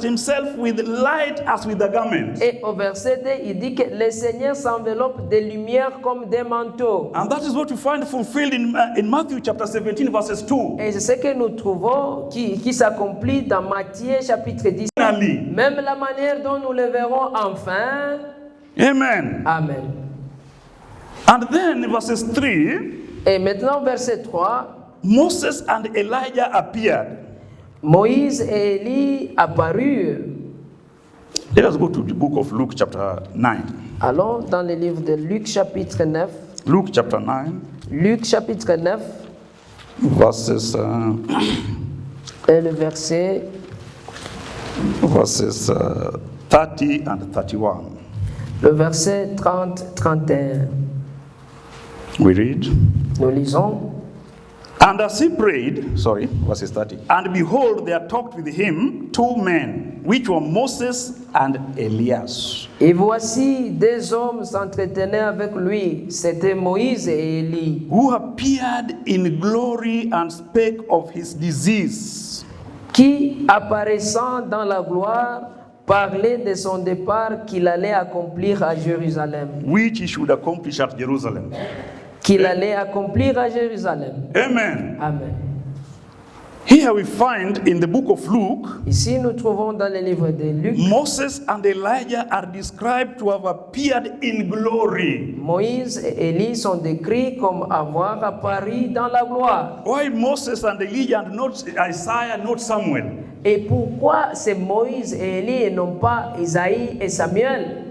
himself with light as with a garment. Et au verset 2, il dit que le Seigneur s'enveloppe de lumière comme des manteaux. And that is what we find fulfilled in Matthew chapter 17 verses 2. Et c'est ce que nous trouvons qui s'accomplit dans Matthieu chapitre 10. Finally. Même la manière dont nous le verrons enfin. Amen. Amen. And then in verses 3, Et maintenant verset 3, Moses and Elijah appeared. Moïse et Élie apparurent. Let us go to the book of Luke chapter 9. Allons dans le livre de Luc chapitre 9. Luke chapter 9, Luc chapitre 9 verses et le verset 30 and 31. Le verset 30-31. We read. Nous lisons. And as he prayed, verses 30. And behold, there talked with him 2 men, which were Moses and Elias. Et voici 2 hommes s'entretenaient avec lui, c'était Moïse et Élie, Who appeared in glory and spake of his disease. qui, apparaissant dans la gloire, parlaient de son départ qu'il allait accomplir à Jérusalem. Which he should accomplish at Jerusalem. Qu'il allait accomplir à Jérusalem. Amen. Amen. Here we find in the book of Luke, Ici, nous trouvons dans le livre de Luc, Moses and Elijah are described to have appeared in glory. Moïse et Élie sont décrits comme avoir apparu dans la gloire. Why Moses and Elijah and not Isaiah, not Samuel? Et pourquoi c'est Moïse et Élie et non pas Isaïe et Samuel?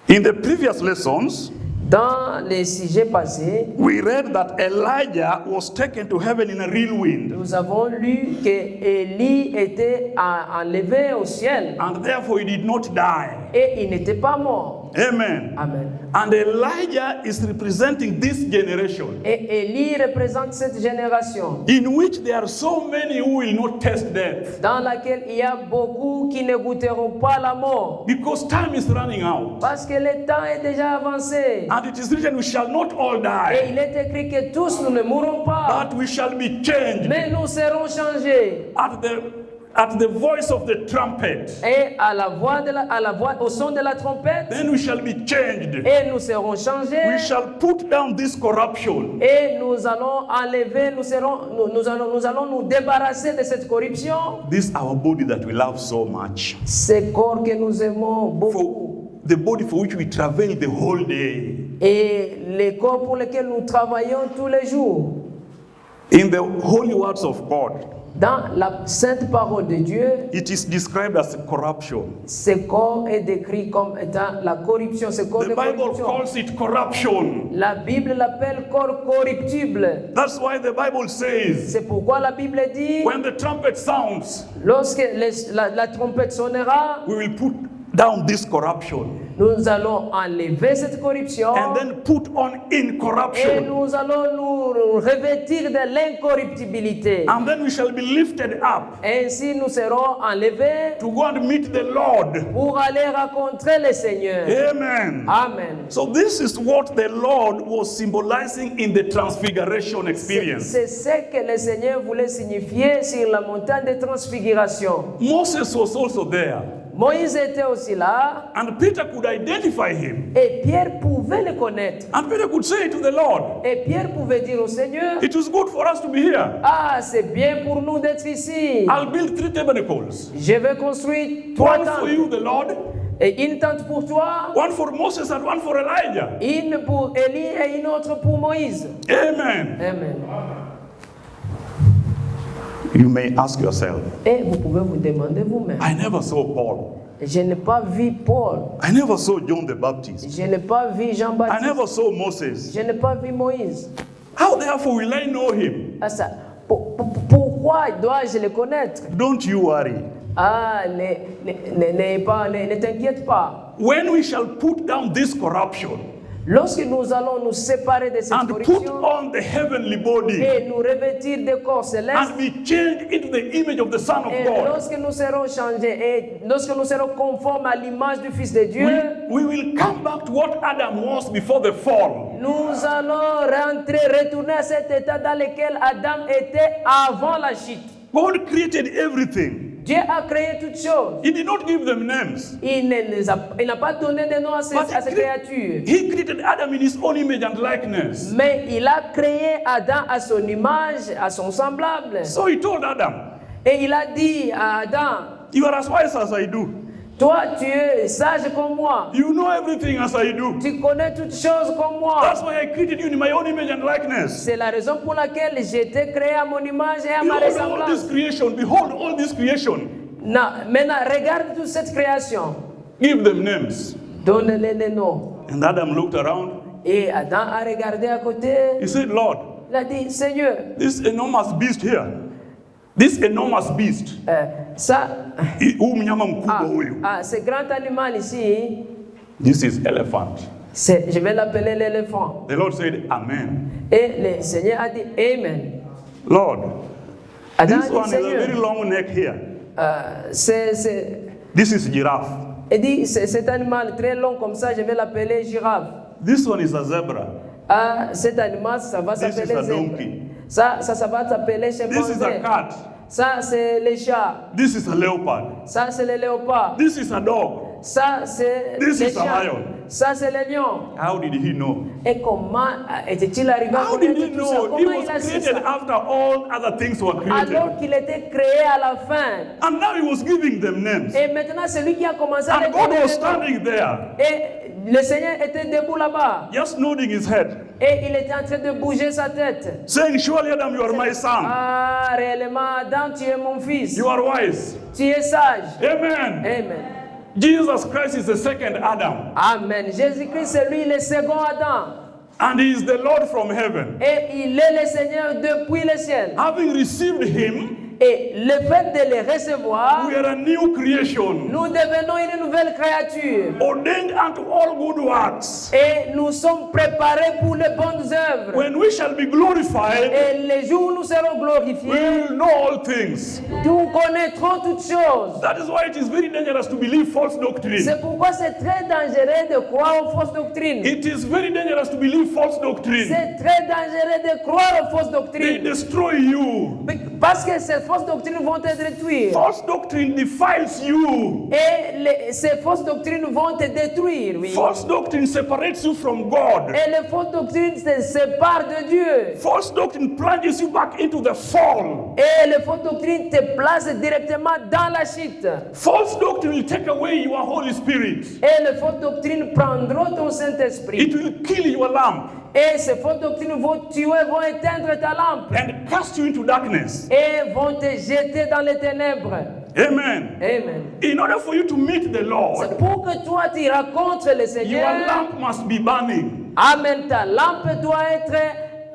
In the previous lessons, Dans les sujets passés, we read that Elijah was taken to heaven in a real wind. nous avons lu que Élie était enlevé au ciel And therefore he did not die. et il n'était pas mort. Amen. Amen. And Elijah is representing this generation Et Élie représente cette génération in which there are so many who will not taste death dans laquelle il y a beaucoup qui ne goûteront pas la mort. because time is running out. Parce que le temps est déjà avancé. And it is written, we shall not all Et die, il est écrit que tous nous ne mourrons pas, but we shall be changed mais nous serons changés. at the voice of the trumpet. Et à la voix au son de la trompette, Then we shall be changed. et nous serons changés. We shall put down this corruption. Et nous allons enlever, nous allons nous débarrasser de cette corruption. This our body that we love so much. Ce corps que nous aimons beaucoup. For the body for which we travel the whole day. Et les corps pour lesquels nous travaillons tous les jours. In the holy words of God, Dans la sainte parole de Dieu, it is described as corruption. ce corps est décrit comme étant la corruption, ce corps The de Bible corruption. calls it corruption. La Bible l'appelle corps corruptible. That's why the Bible says, C'est pourquoi la Bible dit, when the trumpet sounds, lorsque la trompette sonnera, we will put down this corruption nous allons enlever cette corruption and then put on et incorruption. nous allons nous revêtir de l'incorruptibilité. And then we shall be lifted up Ainsi nous serons enlevés to go and meet the Lord. pour aller rencontrer le Seigneur. Amen. Amen. So this is what the Lord was symbolizing in the transfiguration experience. C'est ce que le Seigneur voulait signifier sur la montagne de transfiguration. Moses was also there, Moïse était aussi là and Peter could identify him. et Pierre pouvait le connaître. And Peter could say to the Lord, Et Pierre pouvait dire au Seigneur, it was good for us to be here. ah, c'est bien pour nous d'être ici. I'll build 3 tabernacles. Je vais construire 3 One for tentes. you, the Lord, Et une tente pour toi, one for Moses and one for Elijah. une pour Élie et une autre pour Moïse. Amen. Amen. You may ask yourself, Et vous pouvez vous demander vous-même. I never saw Paul. Je n'ai pas vu Paul. I never saw John the Baptist. Je n'ai pas vu I Jean-Baptiste. never saw Moses. Je n'ai pas vu Moïse. How therefore will I know him? Ah, ça, pourquoi dois-je le connaître? Don't you worry. Ah, ne t'inquiète pas. When we shall put down this corruption Lorsque nous allons nous séparer de cette and put corruption on the heavenly body et nous revêtir des corps célestes, and be changed into the image of the Son of et God, lorsque nous serons changés et lorsque nous serons conformes à l'image du Fils de Dieu, we will come back to what Adam was before the fall. nous allons retourner à cet état dans lequel Adam était avant la chute. God created everything. Dieu a créé toutes choses. He did not give them names. Il n'a pas donné de nom à ces créatures. He created Adam in his own image and likeness. Mais il a créé Adam à son image, à son semblable. So he told Adam, Et il a dit à Adam, you are as wise as I do. toi tu es sage comme moi. You know everything as I do. Tu connais toutes choses comme moi. That's why I created you in my own image and likeness. C'est la raison pour laquelle j'ai été créé à mon image et à ma Behold all ressemblance. this creation. Behold all this creation. Maintenant, regarde toute cette création. Give them names. Donne-les les noms. And Adam looked around. Et Adam a regardé à côté. He said, Lord, Il a dit, Seigneur, this enormous beast here, this enormous beast, ça, huu mnyama mkubwa huyu, ce grand animal ici, this is elephant. je vais l'appeler l'éléphant. The Lord said, Amen. Et le Seigneur a dit, Amen. Lord, Adam this a dit, one has a very Seigneur, long neck here. c'est This is giraffe. il dit, cet animal très long comme ça, je vais l'appeler girafe. This one is a zebra. Ah, cet animal, ça va This is s'appeler a zèbre. donkey. Ça va s'appeler This is a chimpanzé. cat. Ça, c'est les chats. This is a leopard. Ça, c'est les léopards. This is a dog. Ça, c'est This les is a chiens. lion. Ça, c'est les lions. How did he know? Et comment était-il arrivé à How did connaître he tout ça? know? He Comment was il a su created ça? after all other things were created. Alors qu'il était créé à la fin. And now he was giving them names. Et maintenant, c'est lui qui a commencé à And les God donner was les noms. standing there, Et le Seigneur était debout là-bas. just nodding his head, Et il était en train de bouger sa tête. saying, surely Adam, you are my son. Ah, réellement, Adam, tu es mon fils. You are wise. Tu es sage. Amen. Amen. Jesus Christ is the second Adam. Amen. Jésus-Christ, c'est lui le second Adam. And he is the Lord from heaven. Et il est le Seigneur depuis le ciel. Having received him, Et le fait de les recevoir, we are a new creation, nous devenons une nouvelle créature. ordained unto all good works. Et nous sommes préparés pour les bonnes œuvres. When we shall be glorified, Et les jours où nous serons we glorifiés, will know all things. nous connaîtrons toutes choses. That is why it is very dangerous to believe false doctrine. C'est pourquoi c'est très dangereux de croire aux fausses doctrines. It is very dangerous to believe false doctrine. C'est très dangereux de croire aux fausses They doctrines. destroy you. Parce que ces fausses doctrines vont te détruire. False doctrine defiles you. Et ces fausses doctrines vont te détruire. Oui. False doctrine separates you from God. Et les fausses doctrines se séparent de Dieu. False doctrine plunges you back into the fall. Et les fausses doctrines te placent directement dans la chute. False doctrine will take away your Holy Spirit. Et les fausses doctrines prendront ton Saint-Esprit. It will kill your lamp Et ces fausses doctrines vont tuer, vont éteindre ta lampe. and cast you into darkness. Et vont te jeter dans les ténèbres. Amen. Amen. In order for you to meet the Lord, C'est pour que toi tu rencontres le your Seigneur. lamp must be burning Amen. Ta lampe doit être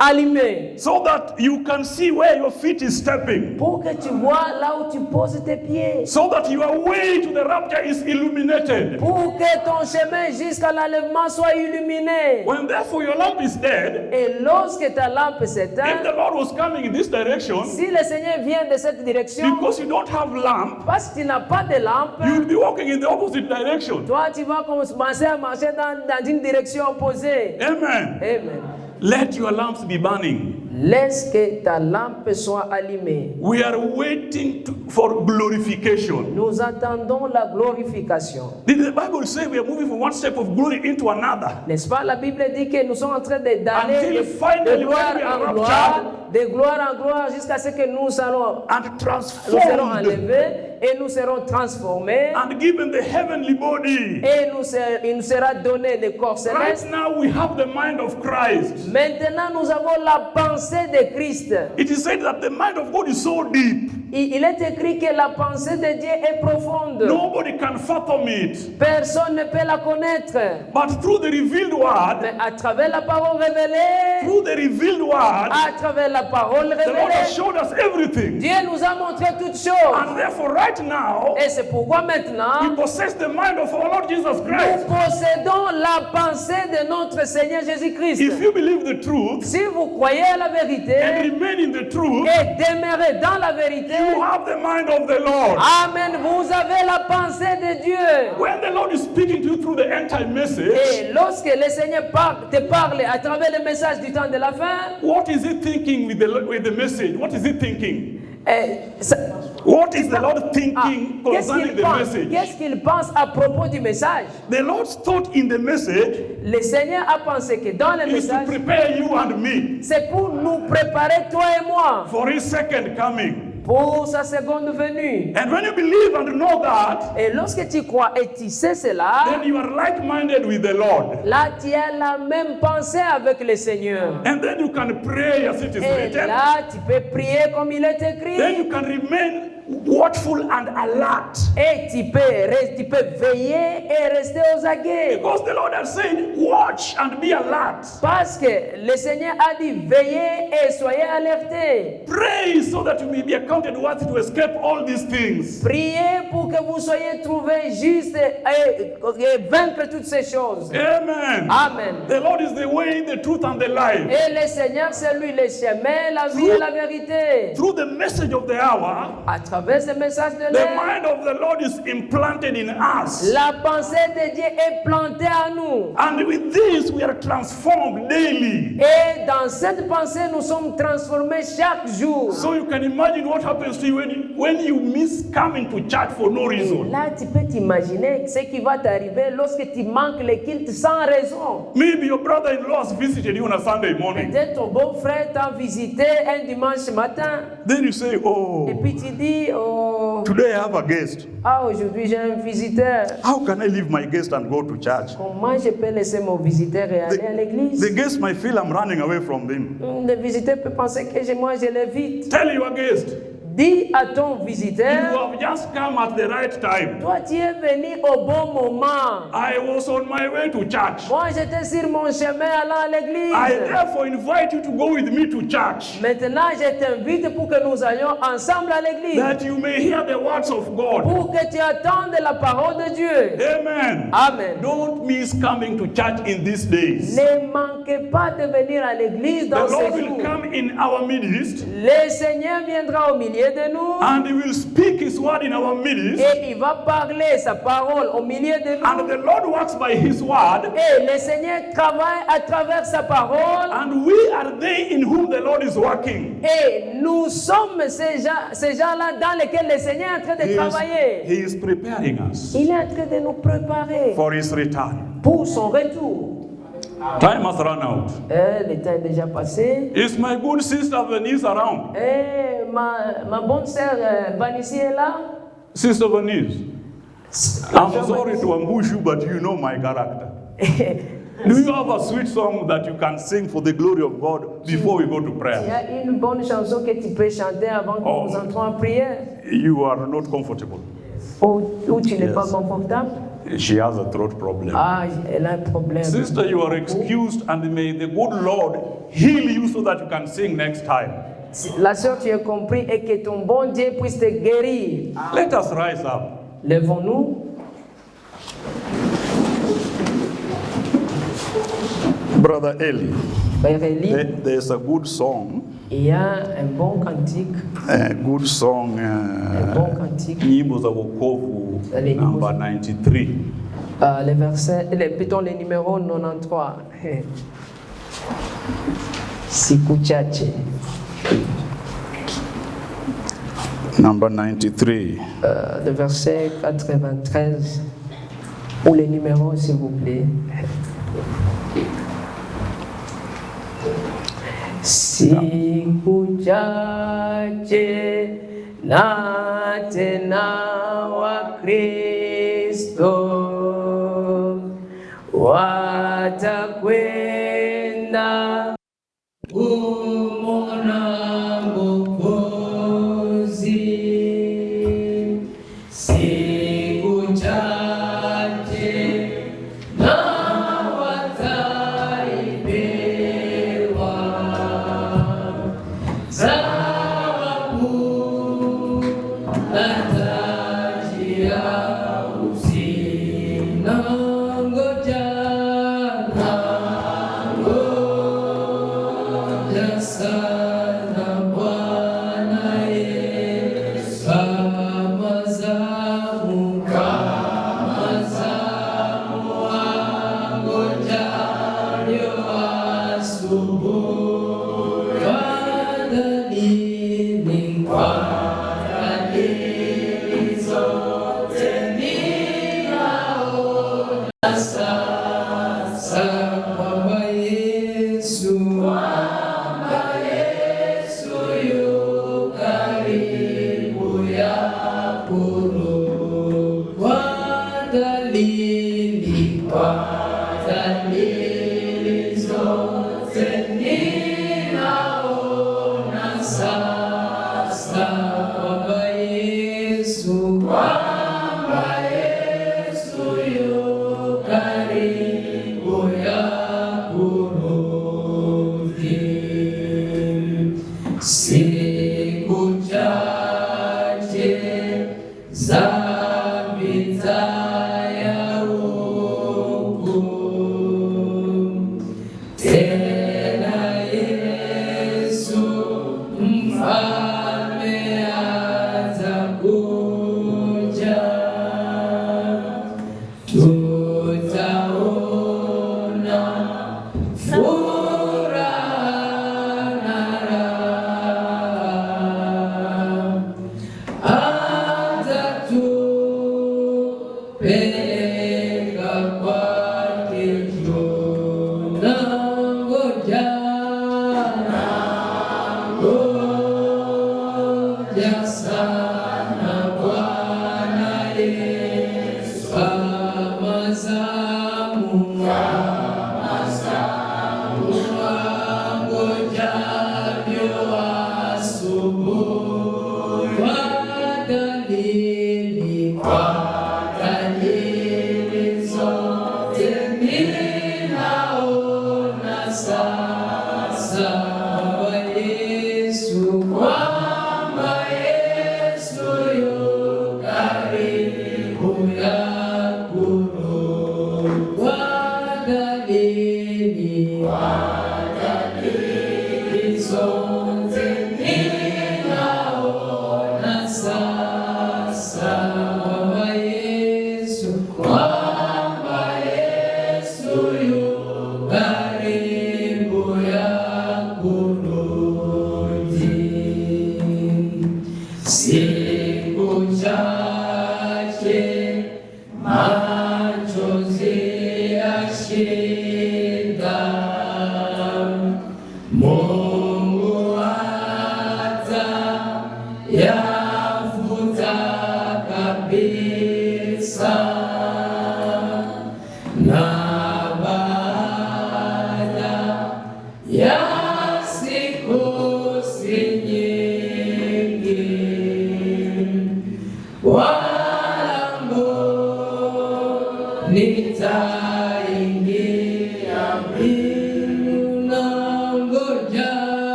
allumée. so that you can see where your feet is stepping, Pour que tu vois là où tu poses tes pieds. so that your way to the rapture is illuminated. Pour que ton chemin jusqu'à l'enlèvement soit illuminé. When therefore your lamp is dead, Et lorsque ta lampe s'éteint, if the Lord was coming in this direction, si le Seigneur vient de cette direction, because you don't have lamp, parce que tu n'as pas de lampe, you will be walking in the opposite direction. toi tu vas commencer à marcher dans une direction opposée. Amen. Amen. Let your lamps be burning. Laisse que ta lampe soit allumée. We are waiting for glorification. Nous attendons la glorification. Did the Bible say we are moving from one step of glory into another? N'est-ce pas? La Bible dit que nous sommes en train d'aller Until finally de gloire when we are en gloire, de gloire en gloire, jusqu'à ce que nous serons And serons transformed enlevés et nous serons transformés and given the heavenly body. et il nous sera donné le corps Right céleste. now we have the mind of Christ. Maintenant, nous avons la pensée de Christ. It is said that the mind of God is so deep, Il est écrit que la pensée de Dieu est profonde. nobody can fathom it. Personne ne peut la connaître. But through the revealed word, Mais à travers la parole révélée, through the revealed word, à travers la parole the Lord has révélée, showed us everything. Dieu nous a montré toutes choses. And therefore, right now, Et c'est pourquoi we maintenant, possess the mind of our Lord Jesus nous Christ. possédons la pensée de notre Seigneur Jésus-Christ. If you believe the truth Si vous croyez à la and vérité remain in the truth, et demeurez dans la vérité, you have the mind of the Lord. Amen, vous avez la pensée de Dieu. When the Lord is speaking to you through the end time message, Et lorsque le Seigneur te parle à travers le message du temps de la fin, what is he thinking with the message? What is he thinking? ça- What is the Lord thinking qu'est-ce concerning qu'il the pense? message? Qu'est-ce qu'il pense à propos du message? The Lord's thought in the message Le Seigneur a pensé que dans le is to message, prepare you and me c'est pour nous préparer, toi et moi, for his second coming. pour sa seconde venue. And when you believe and know that, Et lorsque tu crois et tu sais cela, then you are like-minded with the Lord. là tu as la même pensée avec le Seigneur. And then you can pray as it is Et written. là tu peux prier comme il est Then écrit. you can remain watchful and alert. Et tu peux veiller et rester aux aguets. Because the Lord has said, watch and be alert. Parce que le Seigneur a dit veillez et soyez alertés. Pray so that you may be accounted worthy to escape all these things. Priez pour que vous soyez trouvés justes et vaincre toutes ces choses. Amen. Amen. The Lord is the way, the truth, and the life. Et le Seigneur, c'est lui le chemin, la vie et la vérité. Through the message of the hour, À travers ce message de the l'heure, mind of the Lord is implanted in us. la pensée de Dieu est plantée à nous. And with this, we are transformed daily. Et dans cette pensée, nous sommes transformés chaque jour. So you can imagine what happens to you when you miss coming to church for no Et reason. là, tu peux t'imaginer ce qui va t'arriver lorsque tu manques le culte sans raison. Maybe your brother-in-law has visited you on a Sunday morning. Peut-être ton beau-frère t'a visité un dimanche matin. Then you say, oh, Et puis tu dis, oh, today I have a guest. aujourd'hui j'ai un visiteur. How can I leave my guest and go to church? Comment je peux laisser mon visiteur et aller à l'église? The guest might feel I'm running away from them. Le visiteur peut penser que moi je l'évite. Tell your guest, dis à ton you visiteur, have just come at the right time. toi tu es venu au bon moment. I was on my way to church. Moi j'étais sur mon chemin allant à I l'église. therefore invite you to go with me to church, Maintenant je t'invite pour que nous allions ensemble à l'église. that you may hear the words of God. Pour que tu attendes la parole de Dieu. Amen. Amen. Don't miss coming to church in these days. Ne manquez pas de venir à l'église The dans Lord ces will jours. come in our midst, Le Seigneur viendra au milieu de nous and He will speak His word in our midst, et il va parler sa parole au milieu de and nous. the Lord works by His word, Et le Seigneur travaille à travers sa parole. and we are they in whom the Lord is working. Et nous sommes ces gens-là dans lesquels le Seigneur est en train de travailler. He is preparing us Il est en train de nous préparer for His return. pour son retour. Time has run out. Le temps est déjà passé. Is my good sister Venice around? Et ma bonne sœur Vanessa est là. Sister Venice, I'm sorry to ambush you, but you know my character. Do you have a sweet song that you can sing for the glory of God before we go to Il y prayer? a une bonne chanson que tu peux chanter avant que Oh. nous entrons en prière. You are not comfortable. Ou tu n'es Yes. pas confortable. She has a throat problem. Ah, elle a un problème. Sister, you are excused, and may the good Lord heal you so that you can sing next time. La sœur, tu as compris et que ton bon Dieu puisse te guérir. Let us rise up. Levons-nous. Brother Eli, Frère Eli, there's a good song, il y a un bon cantique. a good song, Un bon cantique. Nyimbo za Wokovu, Les nyimbo number 93. Les versets, plutôt les numéros 93. Siku chache. Number 93. Le verset 93. Ou les numéros, s'il vous plaît. Siku chache na tena wa Kristo watakwenda kumwona Mwokozi. Siku chache na wataipewa zawabu na taji ya uzima. Ngoja sana Bwana Yesu, kama zamu wangojayo asubuhi. Kwa dalili zote ninaona sasa kwamba Yesu yu karibu ya kurudi. Kwa dalili zote ninaona sasa kwamba Yesu yu karibu ya kurudi. Siku chache za vita ya hukumu, tena Yesu mfalme atakuja. Tutaona furaha na raha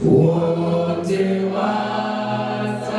wote wata